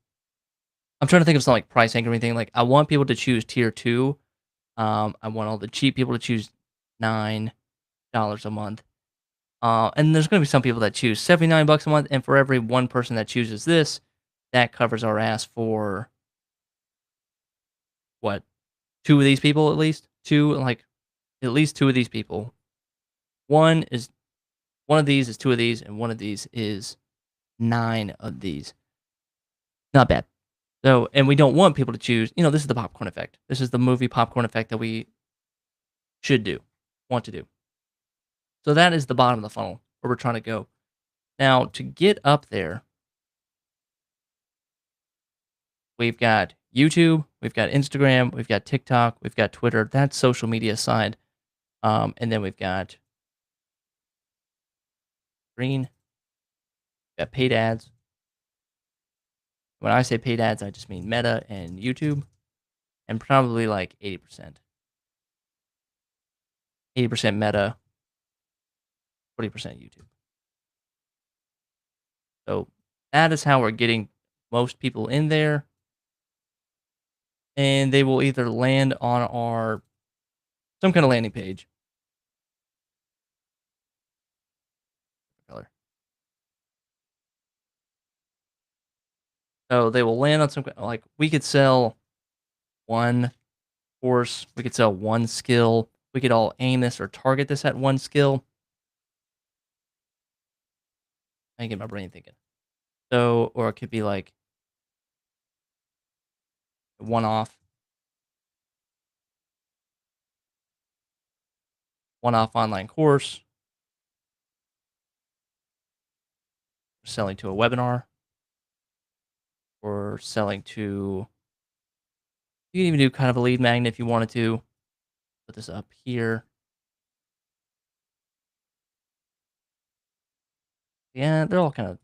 I'm trying to think of some like pricing or anything. Like, I want people to choose tier 2. I want all the cheap people to choose $9 a month. And there's going to be some people that choose 79 bucks a month, and for every one person that chooses this, that covers our ass for what? Two of these people at least? Two, like, at least two of these people. One is one of these is two of these, and one of these is 9 of these. Not bad. So, and we don't want people to choose, this is the popcorn effect. This is the movie popcorn effect that we should do, want to do. So that is the bottom of the funnel where we're trying to go. Now, to get up there, we've got YouTube, we've got Instagram, we've got TikTok, we've got Twitter. That's social media side. And then we've got green, we've got paid ads. When I say paid ads, I just mean Meta and YouTube, and probably like 80%. 80% Meta, 40% YouTube. So that is how we're getting most people in there. And they will either land on our some kind of landing page. Color. So they will land on like, we could sell one course, we could sell one skill. We could all aim this or target this at one skill. I get my brain thinking. So, or it could be like one-off, one-off online course, selling to a webinar, or selling to, you can even do kind of a lead magnet if you wanted to. Put this up here. Yeah, they're all kind of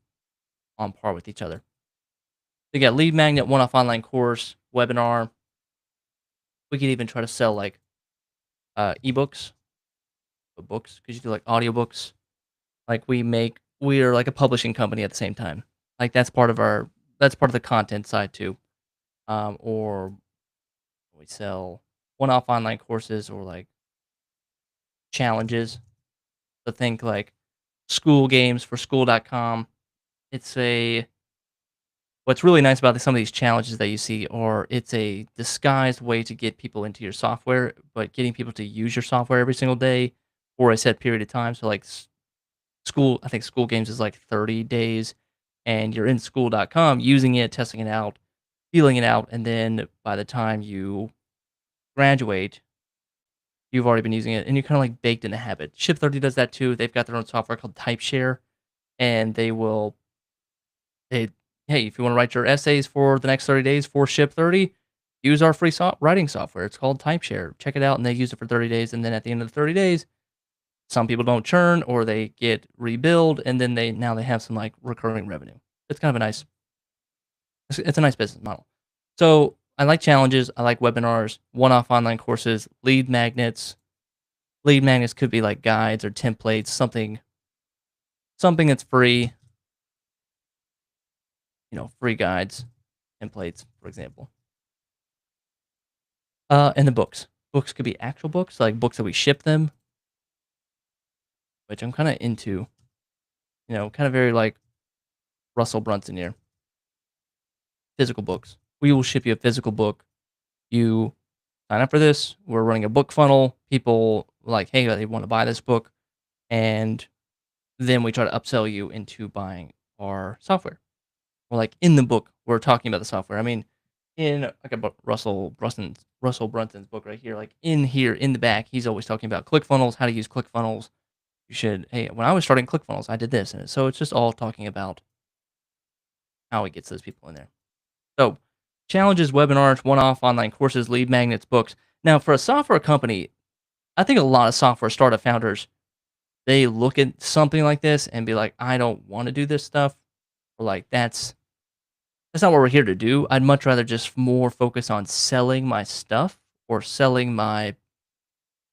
on par with each other. So you got lead magnet, one-off online course, webinar. We could even try to sell like ebooks, books. Could you do like audiobooks? Like we're like a publishing company at the same time. Like that's part of the content side too. Or we sell one-off online courses or like challenges. So think like school games for school.com. It's a What's really nice about some of these challenges that you see are it's a disguised way to get people into your software, but getting people to use your software every single day for a set period of time. So like school, I think school games is like 30 days and you're in school.com using it, testing it out, feeling it out, and then by the time you graduate, you've already been using it and you're kind of like baked in the habit. Ship 30 does that too. They've got their own software called Typeshare and they hey, if you want to write your essays for the next 30 days for Ship 30, use our free writing software. It's called Typeshare. Check it out and they use it for 30 days and then at the end of the 30 days, some people don't churn or they get rebuild and then they have some like recurring revenue. It's kind of it's a nice business model. So, I like challenges, I like webinars, one-off online courses, lead magnets. Lead magnets could be like guides or templates, something that's free, free guides, templates, for example. And the books. Books could be actual books, like books that we ship them, which I'm kinda into, kinda very like Russell Brunson here. Physical books. We will ship you a physical book. You sign up for this. We're running a book funnel. People like, hey, they want to buy this book, and then we try to upsell you into buying our software. Or like in the book, we're talking about the software. I mean, in like a Russell Brunson's book right here, like in here in the back, he's always talking about ClickFunnels, how to use ClickFunnels. You should. Hey, when I was starting ClickFunnels, I did this, and so it's just all talking about how he gets those people in there. So, challenges, webinars, one-off online courses, lead magnets, books. Now, for a software company, I think a lot of software startup founders, they look at something like this and be like, I don't want to do this stuff. Or like that's not what we're here to do. I'd much rather just more focus on selling my stuff or selling my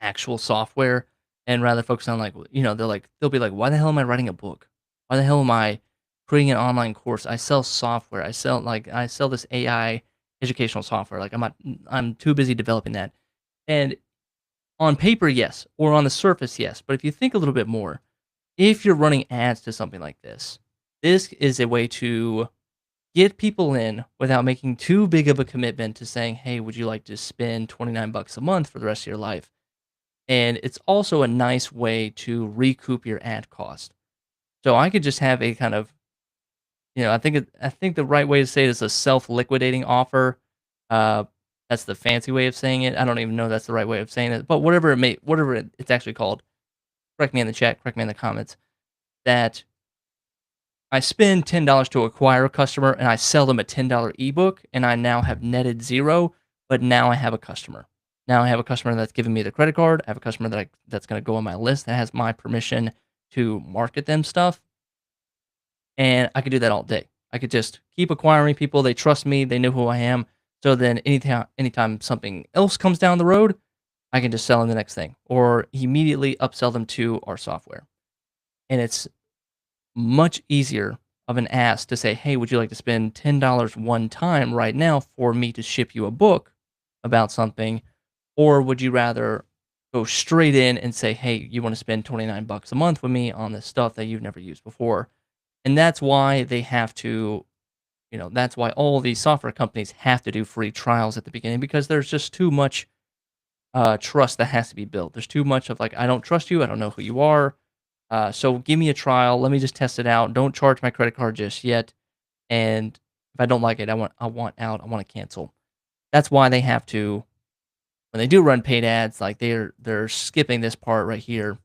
actual software and rather focus on like, they'll be like, why the hell am I writing a book? Why the hell am I creating an online course? I sell software. I sell this AI educational software. Like I'm too busy developing that. And on paper, yes, or on the surface, yes. But if you think a little bit more, if you're running ads to something like this is a way to get people in without making too big of a commitment to saying, "Hey, would you like to spend 29 bucks a month for the rest of your life?" And it's also a nice way to recoup your ad cost. So I could just have a kind of, I think the right way to say it is a self-liquidating offer. Uh, that's the fancy way of saying it. I don't even know that's the right way of saying it, but it's actually called, correct me in the chat, correct me in the comments, that I spend $10 to acquire a customer and I sell them a $10 ebook and I now have netted 0, but now I have a customer. Now I have a customer that's giving me the credit card. I have a customer that's gonna go on my list that has my permission to market them stuff, and I could do that all day. I could just keep acquiring people, they trust me, they know who I am, so then anytime something else comes down the road, I can just sell them the next thing or immediately upsell them to our software, and it's much easier of an ask to say, "Hey, would you like to spend $10 one time right now for me to ship you a book about something?" Or would you rather go straight in and say, "Hey, you want to spend 29 bucks a month with me on this stuff that you've never used before?" And that's why they have to, that's why all these software companies have to do free trials at the beginning because there's just too much trust that has to be built. There's too much of like, I don't trust you. I don't know who you are. So give me a trial. Let me just test it out. Don't charge my credit card just yet. And if I don't like it, I want out. I want to cancel. That's why they have to, when they do run paid ads, like they're skipping this part right here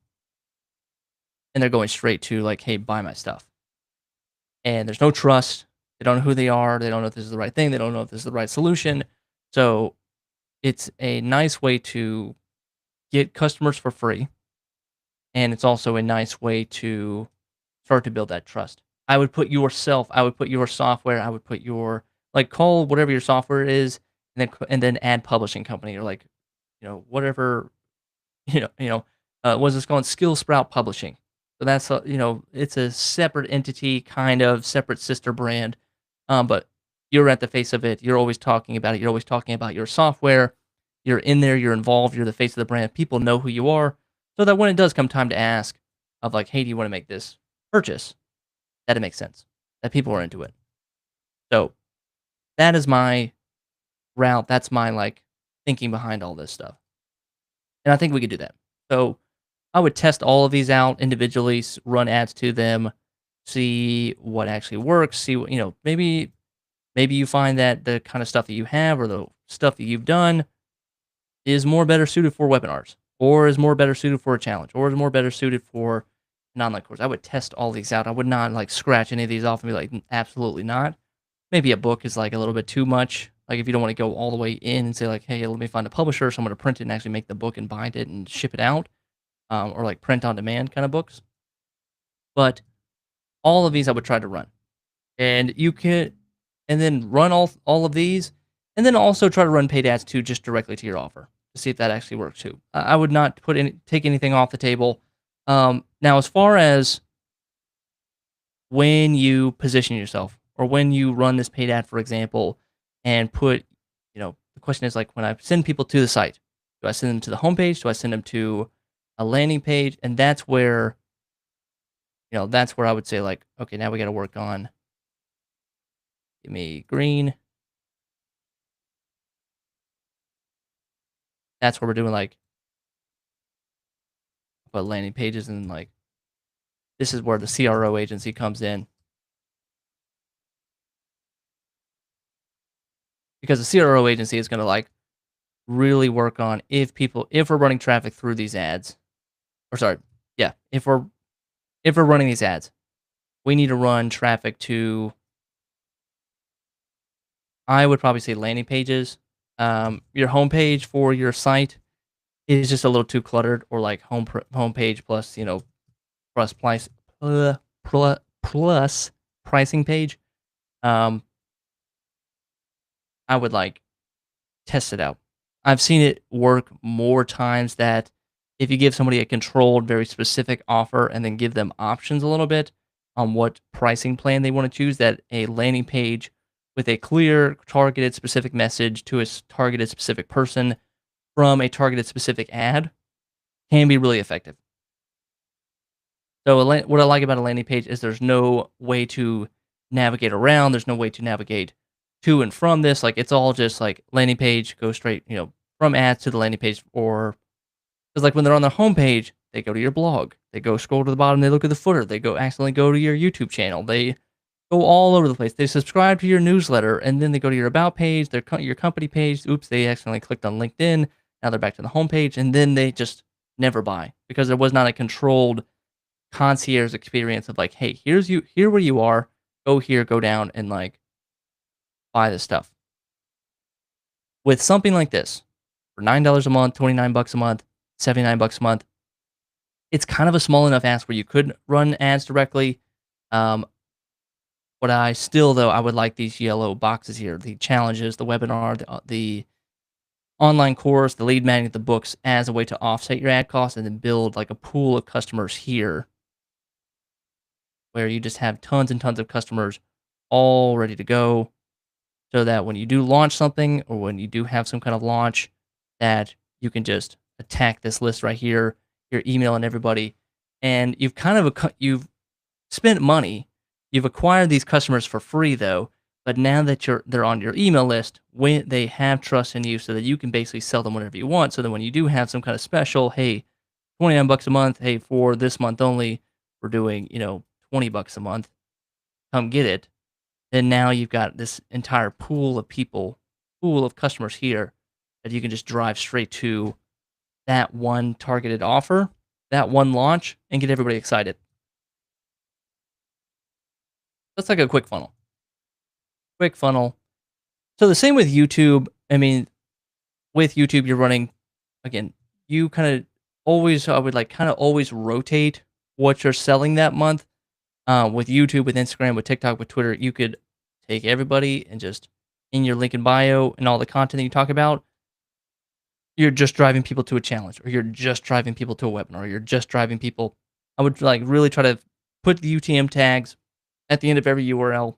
and they're going straight to like, hey, buy my stuff. And there's no trust. They don't know who they are. They don't know if this is the right thing. They don't know if this is the right solution. So it's a nice way to get customers for free. And it's also a nice way to start to build that trust. I would put your software, I would put your, like, call whatever your software is and then ad publishing company or like, whatever, what's this called? Skill Sprout Publishing. So that's it's a separate entity, kind of separate sister brand. But you're at the face of it. You're always talking about it. You're always talking about your software. You're in there. You're involved. You're the face of the brand. People know who you are, so that when it does come time to ask, of like, hey, do you want to make this purchase? That it makes sense. That people are into it. So that is my route. That's my like thinking behind all this stuff. And I think we could do that. So I would test all of these out individually, run ads to them, see what actually works, see what, maybe you find that the kind of stuff that you have or the stuff that you've done is more better suited for webinars or is more better suited for a challenge or is more better suited for an online course. I would test all these out. I would not like scratch any of these off and be like, Absolutely not." Maybe a book is like a little bit too much. Like if you don't want to go all the way in and say like, "Hey, let me find a publisher, someone to print it and actually make the book and bind it and ship it out," or like print on demand kind of books. But all of these I would try to run, and you can, and then run all of these, and then also try to run paid ads too, just directly to your offer to see if that actually works too. I would not take anything off the table. Now, as far as when you position yourself or when you run this paid ad, for example, and put, the question is like when I send people to the site, do I send them to the homepage? Do I send them to a landing page? And that's where I would say like, okay, now we got to work on, give me green. That's where we're doing like, put landing pages and like, this is where the CRO agency comes in because the CRO agency is going to like really work on if we're running traffic through these ads, or sorry, yeah, if we're running these ads, we need to run traffic to, I would probably say landing pages. Your homepage for your site is just a little too cluttered, or like homepage plus plus price plus pricing page. I would like test it out. I've seen it work more times that if you give somebody a controlled, very specific offer and then give them options a little bit on what pricing plan they want to choose, that a landing page with a clear, targeted, specific message to a targeted, specific person from a targeted, specific ad can be really effective. So, what I like about a landing page is there's no way to navigate around. There's no way to navigate to and from this. Like, it's all just like landing page, go straight, from ads to the landing page. Or, because like when they're on the homepage, they go to your blog. They go scroll to the bottom. They look at the footer. They accidentally go to your YouTube channel. They go all over the place. They subscribe to your newsletter, and then they go to your about page, your company page. Oops, they accidentally clicked on LinkedIn. Now they're back to the homepage, and then they just never buy because there was not a controlled concierge experience of like, hey, here where you are, go here, go down, and like buy this stuff. With something like this, for $9 a month, $29 a month, $79 a month, it's kind of a small enough ask where you could run ads directly. What I still though, I would like these yellow boxes here, the challenges, the webinar, the online course, the lead magnet, the books, as a way to offset your ad costs and then build like a pool of customers here where you just have tons and tons of customers all ready to go, so that when you do launch something or when you do have some kind of launch, that you can just attack this list right here. You're emailing everybody, and you've spent money. You've acquired these customers for free though, but now that they're on your email list, when they have trust in you, so that you can basically sell them whatever you want. So that when you do have some kind of special, hey, $29 a month, hey, for this month only, we're doing $20 a month, come get it. Then now you've got this entire pool of customers here that you can just drive straight to that one targeted offer, that one launch, and get everybody excited. That's like a quick funnel. Quick funnel. So the same with YouTube. I mean, with YouTube, you're running, again, you kind of always, I would like kind of always rotate what you're selling that month. With YouTube, with Instagram, with TikTok, with Twitter, you could take everybody and just in your link in bio and all the content that you talk about, you're just driving people to a challenge, or you're just driving people to a webinar, or you're just driving people. I would like really try to put the UTM tags at the end of every URL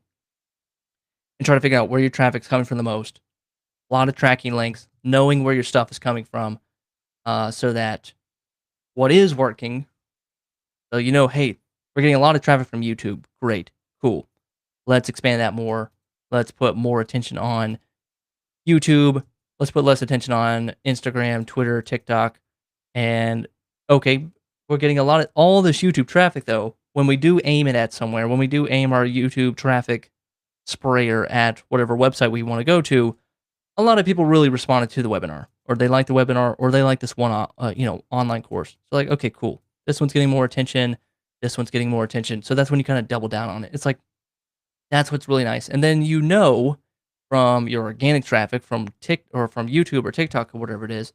and try to figure out where your traffic's coming from the most. A lot of tracking links, knowing where your stuff is coming from, so that what is working, so hey, we're getting a lot of traffic from YouTube. Great, cool. Let's expand that more. Let's put more attention on YouTube. Let's put less attention on Instagram, Twitter, TikTok. And okay, we're getting a lot of all this YouTube traffic though. When we do aim it at somewhere, when we do aim our YouTube traffic sprayer at whatever website we want to go to, a lot of people really responded to the webinar, or they like the webinar, or they like this one, online course. So like, okay, cool. This one's getting more attention. This one's getting more attention. So that's when you kind of double down on it. It's like that's what's really nice. And then from your organic traffic from or from YouTube or TikTok or whatever it is,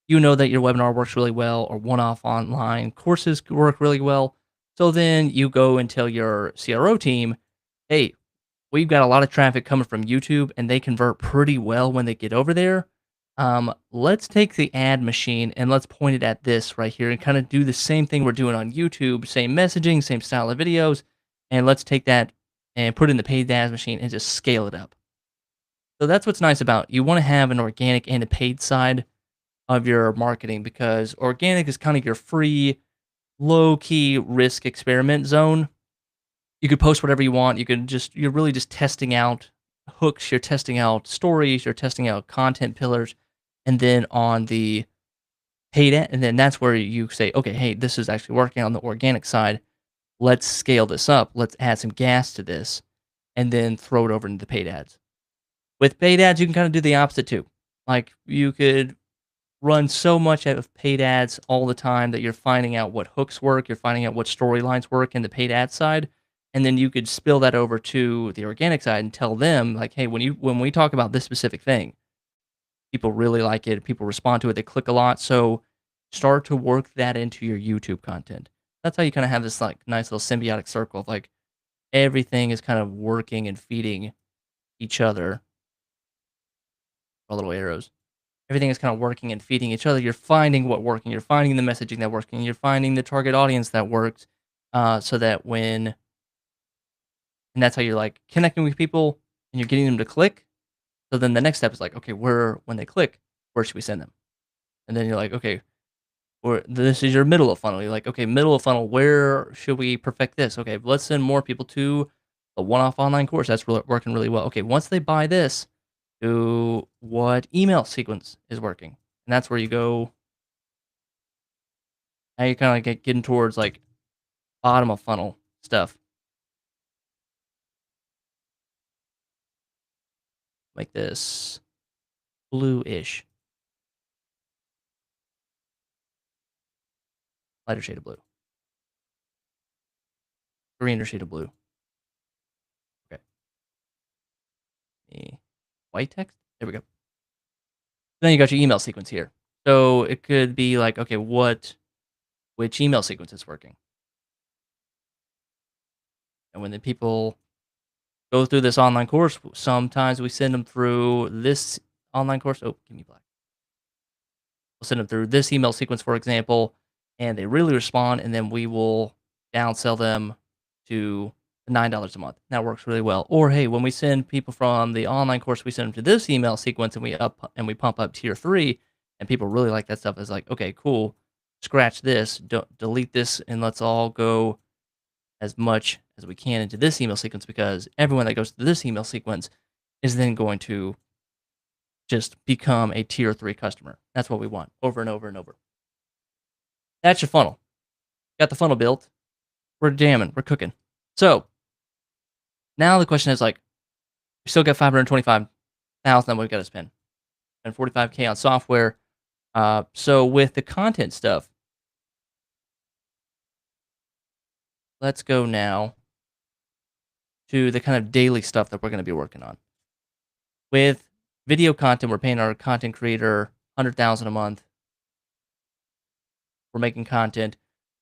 that your webinar works really well, or one-off online courses work really well. So then you go and tell your CRO team, hey, we've got a lot of traffic coming from YouTube and they convert pretty well when they get over there. Let's take the ad machine and let's point it at this right here and kind of do the same thing we're doing on YouTube, same messaging, same style of videos, and let's take that and put it in the paid ads machine and just scale it up. So that's what's nice about you want to have an organic and a paid side of your marketing, because organic is kind of your free, low key risk experiment zone. You could post whatever you want. You're really just testing out hooks, you're testing out stories, you're testing out content pillars. And then on the and then that's where you say, okay, hey, this is actually working on the organic side. Let's scale this up. Let's add some gas to this and then throw it over into the paid ads. With paid ads, you can kind of do the opposite too. Like you could run so much out of paid ads all the time that you're finding out what hooks work, you're finding out what storylines work in the paid ad side, and then you could spill that over to the organic side and tell them like, hey, when we talk about this specific thing, people really like it, people respond to it, they click a lot, so start to work that into your YouTube content. That's how you kind of have this like nice little symbiotic circle of like everything is kind of working and feeding each other. All little arrows. Everything is kind of working and feeding each other. You're finding what working. You're finding the messaging that working. You're finding the target audience that works. So that and that's how you're like connecting with people and you're getting them to click. So then the next step is like, okay, when they click, where should we send them? And then you're like, okay, or this is your middle of funnel. You're like, okay, middle of funnel, where should we perfect this? Okay, let's send more people to a one-off online course. That's working really well. Okay, once they buy this, to what email sequence is working. And that's where you go. Now you're kind of getting towards like bottom of funnel stuff. Like this blue-ish, lighter shade of blue, greener shade of blue. Okay. White text. There we go. Then you got your email sequence here. So it could be like, okay, which email sequence is working? And when the people go through this online course, sometimes we send them through this online course. Oh, give me black. We'll send them through this email sequence, for example, and they really respond, and then we will downsell them to $9 a month. That works really well. Or hey, when we send people from the online course, we send them to this email sequence, and we pump up tier 3, and people really like that stuff. It's like, okay, cool. Scratch this, delete this, and let's all go as much as we can into this email sequence, because everyone that goes to this email sequence is then going to just become a tier 3 customer. That's what we want over and over and over. That's your funnel. Got the funnel built. We're jamming. We're cooking. So now the question is like, we still got $525,000 that we've got to spend, and $45K on software. So with the content stuff, let's go now to the kind of daily stuff that we're going to be working on. With video content, we're paying our content creator $100,000 a month. We're making content.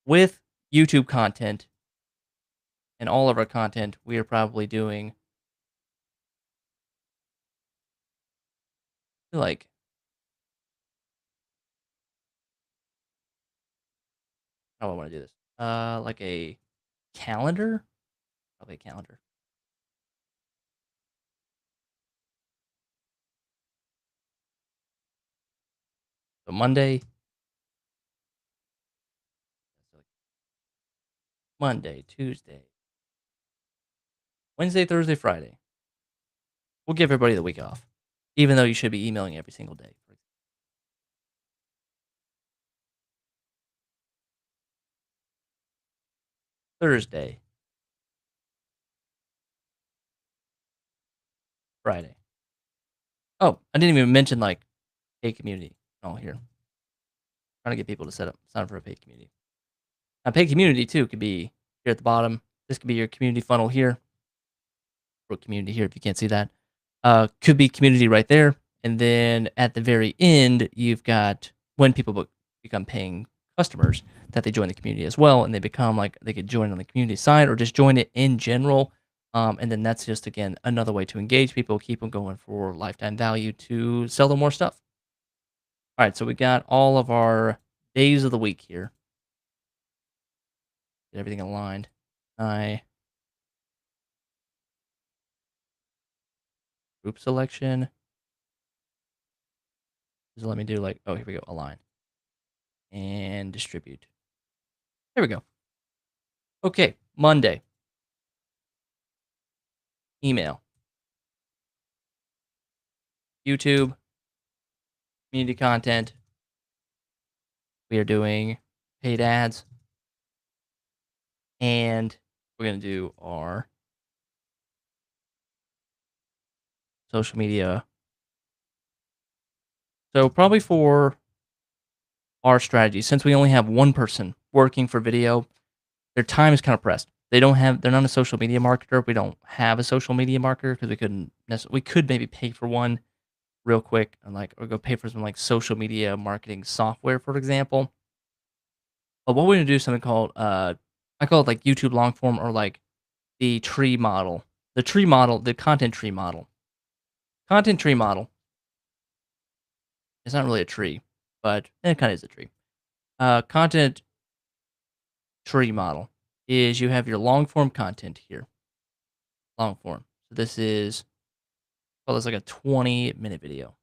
With YouTube content and all of our content, we are probably doing feel like how I want to do this. Like a calendar? Probably a calendar. So Monday, so like Monday, Tuesday, Wednesday, Thursday, Friday. We'll give everybody the week off, even though you should be emailing every single day. Thursday, Friday. Oh, I didn't even mention like paid community. Oh, here. Trying to get people to sign up for a paid community. Now, paid community too could be here at the bottom. This could be your community funnel here, or community here if you can't see that. Could be community right there, and then at the very end, you've got when people become paying customers that they join the community as well, and they become like they could join on the community side or just join it in general. And then that's just again another way to engage people, keep them going for lifetime value to sell them more stuff. All right, so we got all of our days of the week here. Get everything aligned. I group selection. Just let me do like, oh, here we go, align and distribute. There we go. Okay, Monday, email, YouTube, community content. We are doing paid ads, and we're going to do our social media. So, probably for our strategy, since we only have one person working for video, their time is kind of pressed. They're not a social media marketer. We don't have a social media marketer because we could maybe pay for one real quick and like, or go pay for some like social media marketing software, for example. But what we're gonna do is something called I call it like YouTube long form or like the tree model. The content tree model. Content tree model. It's not really a tree, but it kind of is a tree. Content tree model is you have your long form content here. Long form. So this is this like a 20-minute video.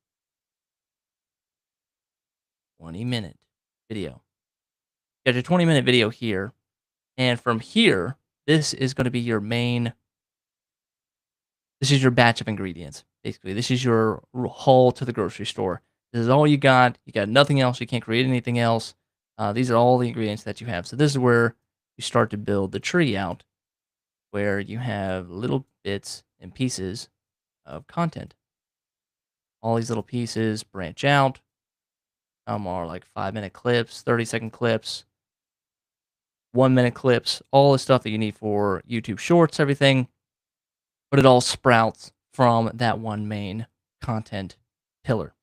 20-minute video. You got your 20-minute video here. And from here, this is going to be your main. This is your batch of ingredients, basically. This is your haul to the grocery store. This is all you got. You got nothing else. You can't create anything else. These are all the ingredients that you have. So this is where you start to build the tree out, where you have little bits and pieces of content. All these little pieces branch out. Some are like 5-minute clips, 30-second clips, 1-minute clips, all the stuff that you need for YouTube Shorts, everything. But it all sprouts from that one main content pillar.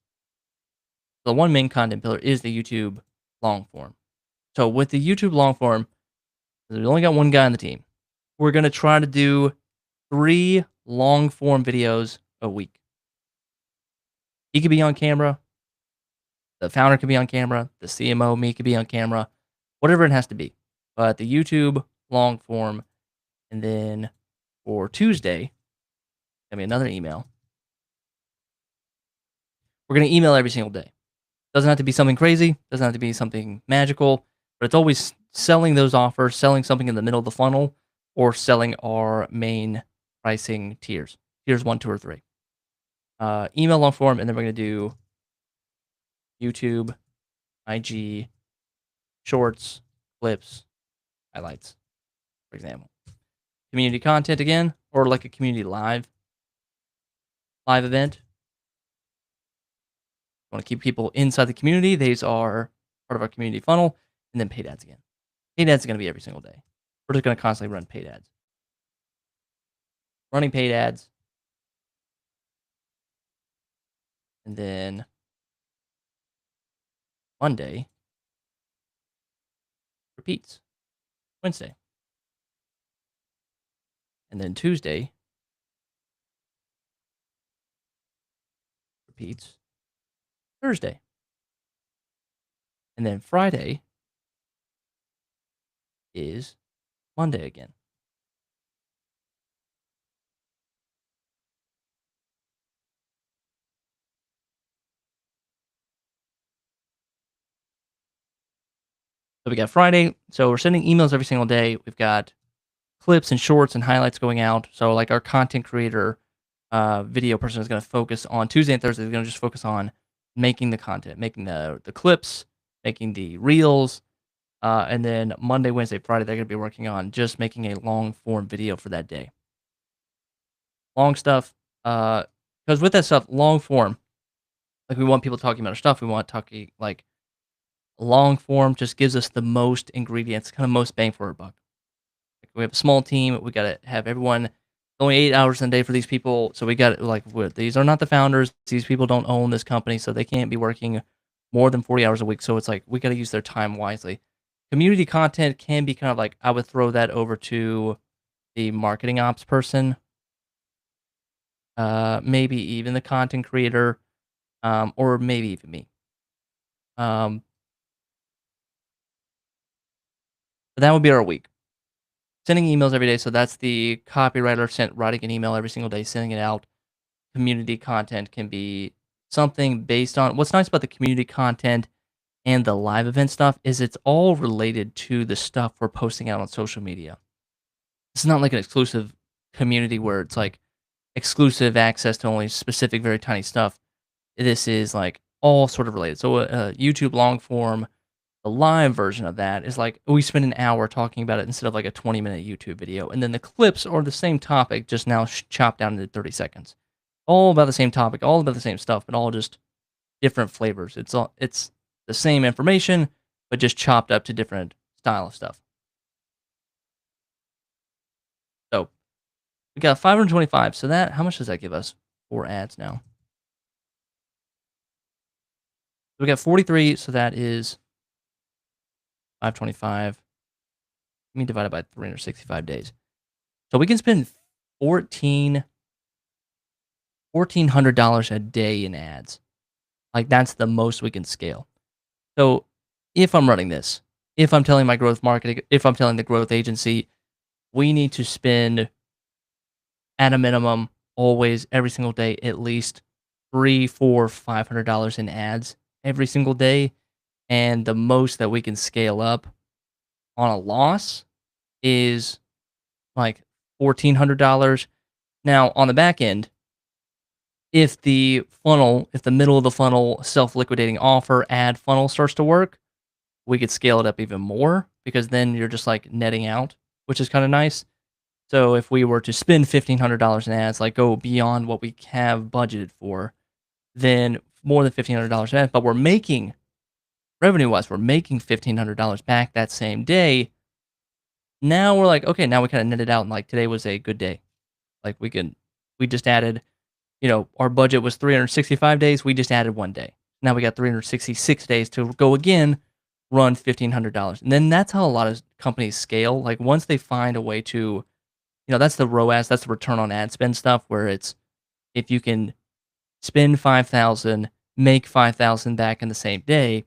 The one main content pillar is the YouTube long form. So with the YouTube long form, we only got one guy on the team. We're going to try to do 3 long form videos a week. He could be on camera. The founder could be on camera. The CMO, me, could be on camera. Whatever it has to be. But the YouTube long form. And then for Tuesday, gonna be another email. We're going to email every single day. Doesn't have to be something crazy, doesn't have to be something magical, but it's always selling those offers, selling something in the middle of the funnel, or selling our main pricing tiers. Tiers 1, 2, or 3. Email long form, and then we're going to do YouTube, IG, shorts, clips, highlights, for example. Community content again, or like a community live event. Want to keep people inside the community. These are part of our community funnel, and then paid ads again. Paid ads is going to be every single day. We're just going to constantly run paid ads. Running paid ads. And then Monday repeats. Wednesday. And then Tuesday repeats. Thursday. And then Friday is Monday again. So we got Friday. So we're sending emails every single day. We've got clips and shorts and highlights going out. So like our content creator video person is going to focus on Tuesday and Thursday. They're going to just focus on making the content, making the clips, making the reels, and then Monday, Wednesday, Friday they're going to be working on just making a long form video for that day. Long stuff, because with that stuff, long form, like we want people talking about our stuff. We want talking like long form just gives us the most ingredients, kind of most bang for our buck. Like we have a small team. We got to have everyone only 8 hours in a day for these people. So we got like these are not the founders. These people don't own this company, so they can't be working more than 40 hours a week. So it's like we got to use their time wisely. Community content can be kind of like I would throw that over to the marketing ops person, maybe even the content creator, or maybe even me. Um, but that would be our week. Sending emails every day. So that's the copywriter writing an email every single day, sending it out. Community content can be something based on what's nice about the community content and the live event stuff is it's all related to the stuff we're posting out on social media. It's not like an exclusive community where it's like exclusive access to only specific, very tiny stuff. This is like all sort of related. So a YouTube long form, the live version of that is like we spend an hour talking about it instead of like a 20-minute YouTube video. And then the clips are the same topic, just now chopped down into 30 seconds. All about the same topic, all about the same stuff, but all just different flavors. It's the same information, but just chopped up to different style of stuff. So we got 525. So that how much does that give us for ads now? We got 43, so that is 525. Let me divide it by 365 days. So we can spend 14 $1,400 a day in ads. Like that's the most we can scale. So if I'm running this, if I'm telling my growth marketing, if I'm telling the growth agency, we need to spend at a minimum always every single day at least three, four, $500 in ads every single day. And the most that we can scale up on a loss is like $1,400. Now on the back end, if the middle of the funnel self-liquidating offer ad funnel starts to work, we could scale it up even more because then you're just like netting out, which is kind of nice. So if we were to spend $1,500 in ads, like go beyond what we have budgeted for, then more than $1,500 in ads, but we're making revenue wise, we're making $1,500 back that same day. Now we're like, okay, now we kind of netted out and like today was a good day. Like we just added, our budget was 365 days. We just added 1 day. Now we got 366 days to go again, run $1,500. And then that's how a lot of companies scale. Like once they find a way to, that's the ROAS, that's the return on ad spend stuff where it's if you can spend 5,000, make 5,000 back in the same day,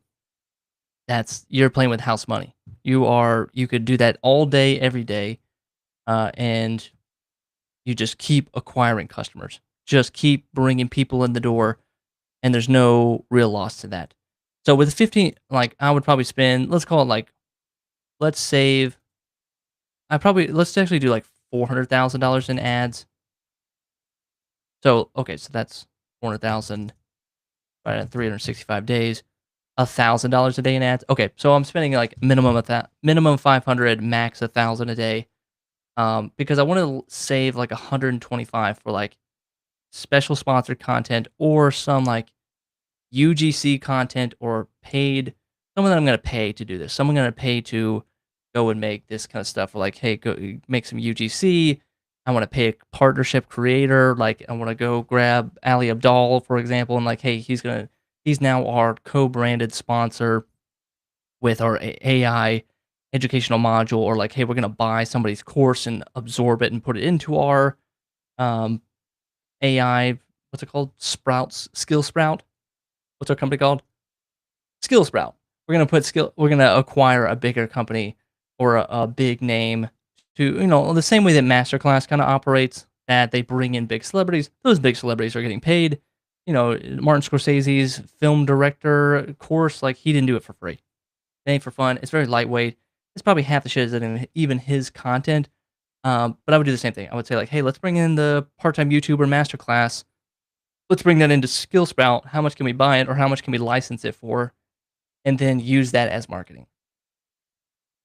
you're playing with house money. You could do that all day, every day, and you just keep acquiring customers. Just keep bringing people in the door, and there's no real loss to that. So with 15, like I would probably spend, let's call it like, let's save, let's actually do like $400,000 in ads. So, okay, so that's 400,000 right at 365 days, $1,000 a day in ads. Okay, so I'm spending like minimum of that, minimum 500, max 1,000 a day, because I want to save like 125 for like special sponsored content or some like UGC content or paid someone that I'm gonna pay to do this. Someone gonna pay to go and make this kind of stuff. Or like, hey, go make some UGC. I want to pay a partnership creator. Like, I want to go grab Ali Abdal, for example, and like, hey, he's now our co-branded sponsor with our AI educational module. Or like, hey, we're gonna buy somebody's course and absorb it and put it into our um, AI. What's it called? Skill Sprout. What's our company called? Skill Sprout. We're gonna acquire a bigger company or a big name to, the same way that Masterclass kind of operates, that they bring in big celebrities. Those big celebrities are getting paid. Martin Scorsese's film director course, like, he didn't do it for free. It ain't for fun. It's very lightweight. It's probably half the shit isn't even his content. But I would do the same thing. I would say, like, hey, let's bring in the part-time YouTuber Masterclass. Let's bring that into Skill Sprout. How much can we buy it, or how much can we license it for? And then use that as marketing.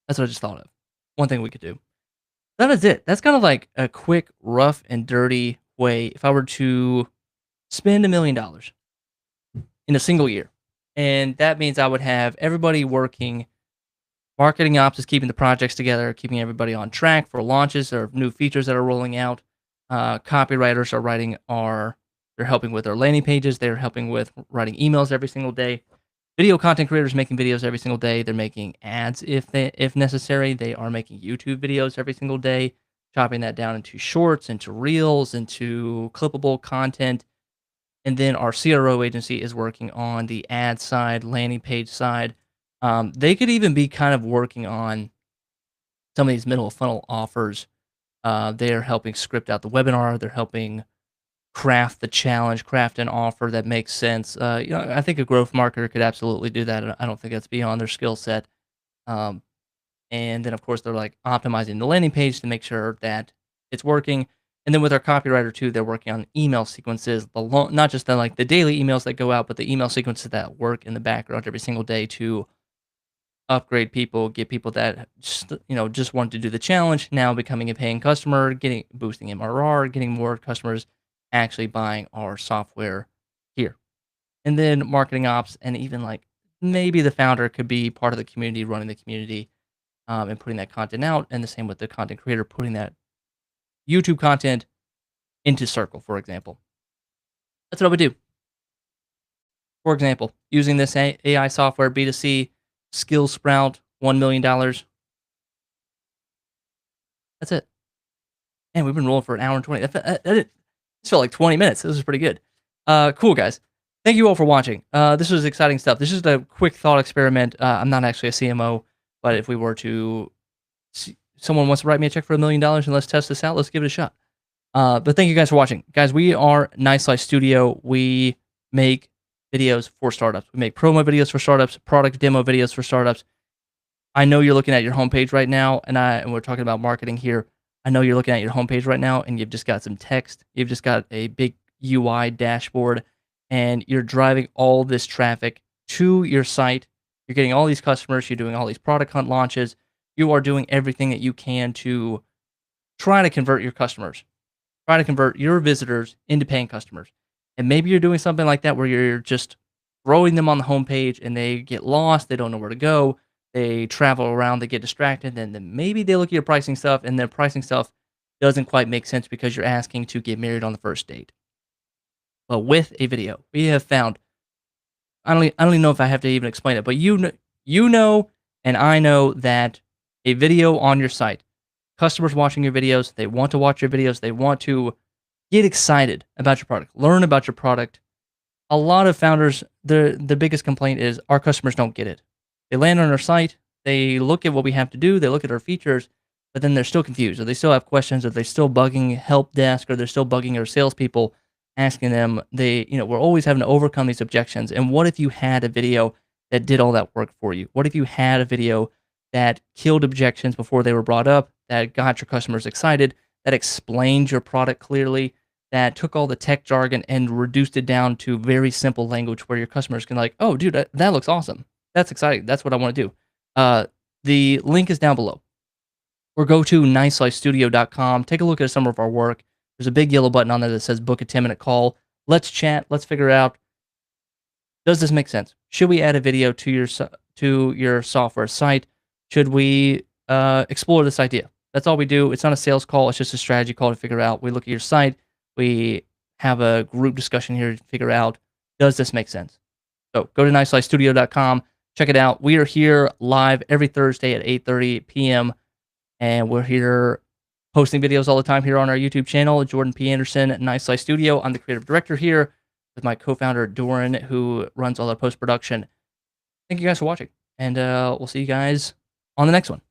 That's what I just thought of. One thing we could do. That is it. That's kind of like a quick, rough, and dirty way. If I were to spend $1 million in a single year, and that means I would have everybody working. Marketing ops is keeping the projects together, keeping everybody on track for launches or new features that are rolling out. Copywriters they're helping with their landing pages. They're helping with writing emails every single day. Video content creators making videos every single day. They're making ads if necessary. They are making YouTube videos every single day, chopping that down into shorts, into reels, into clippable content. And then our CRO agency is working on the ad side, landing page side. They could even be kind of working on some of these middle funnel offers. They're helping script out the webinar. They're helping craft the challenge, craft an offer that makes sense. I think a growth marketer could absolutely do that. I don't think that's beyond their skill set. Um, and then, of course, they're like optimizing the landing page to make sure that it's working. And then with our copywriter too, they're working on email sequences, not just the daily emails that go out, but the email sequences that work in the background every single day to upgrade people, get people that just want to do the challenge now becoming a paying customer, boosting MRR, getting more customers actually buying our software here. And then marketing ops, and even like maybe the founder could be part of the community, running the community, and putting that content out. And the same with the content creator, putting that YouTube content into Circle, for example. That's what I would do. For example, using this AI software, B2C, Skill Sprout, $1 million. That's it. And we've been rolling for an hour and 20. This felt like 20 minutes. This was pretty good. Cool, guys. Thank you all for watching. This was exciting stuff. This is a quick thought experiment. I'm not actually a CMO, but if we were to someone wants to write me a check for $1 million and let's test this out, let's give it a shot. But thank you guys for watching. Guys, we are Nice Life Studio. We make videos for startups. We make promo videos for startups, product demo videos for startups. I know you're looking at your homepage right now, and we're talking about marketing here. I know you're looking at your homepage right now, and you've just got some text. You've just got a big UI dashboard, and you're driving all this traffic to your site. You're getting all these customers. You're doing all these product hunt launches. You are doing everything that you can to try to convert your customers, try to convert your visitors into paying customers. And maybe you're doing something like that where you're just throwing them on the homepage and they get lost. They don't know where to go. They travel around. They get distracted. And then maybe they look at your pricing stuff, and their pricing stuff doesn't quite make sense because you're asking to get married on the first date. But with a video, we have found, I don't even know if I have to even explain it, but you know, and I know that a video on your site, customers watching your videos, they want to watch your videos, they want to get excited about your product, learn about your product. A lot of founders, the biggest complaint is our customers don't get it. They land on our site, they look at what we have to do, they look at our features, but then they're still confused, or they still have questions, or they're still bugging help desk, or they're still bugging our salespeople, asking them. We're always having to overcome these objections. And what if you had a video that did all that work for you? What if you had a video that killed objections before they were brought up, that got your customers excited, that explained your product clearly, that took all the tech jargon and reduced it down to very simple language where your customers can like, oh, dude, that looks awesome. That's exciting. That's what I want to do. The link is down below. Or go to nicelifestudio.com. Take a look at some of our work. There's a big yellow button on there that says book a 10-minute call. Let's chat. Let's figure out, does this make sense? Should we add a video to your software site? Should we explore this idea? That's all we do. It's not a sales call. It's just a strategy call to figure out. We look at your site. We have a group discussion here to figure out, does this make sense? So go to nicelifestudio.com. Check it out. We are here live every Thursday at 8:30 p.m. And we're here posting videos all the time here on our YouTube channel, Jordan P. Anderson at Nice Life Studio. I'm the creative director here. with my co-founder Doran, who runs all our post production. Thank you guys for watching, and we'll see you guys on the next one.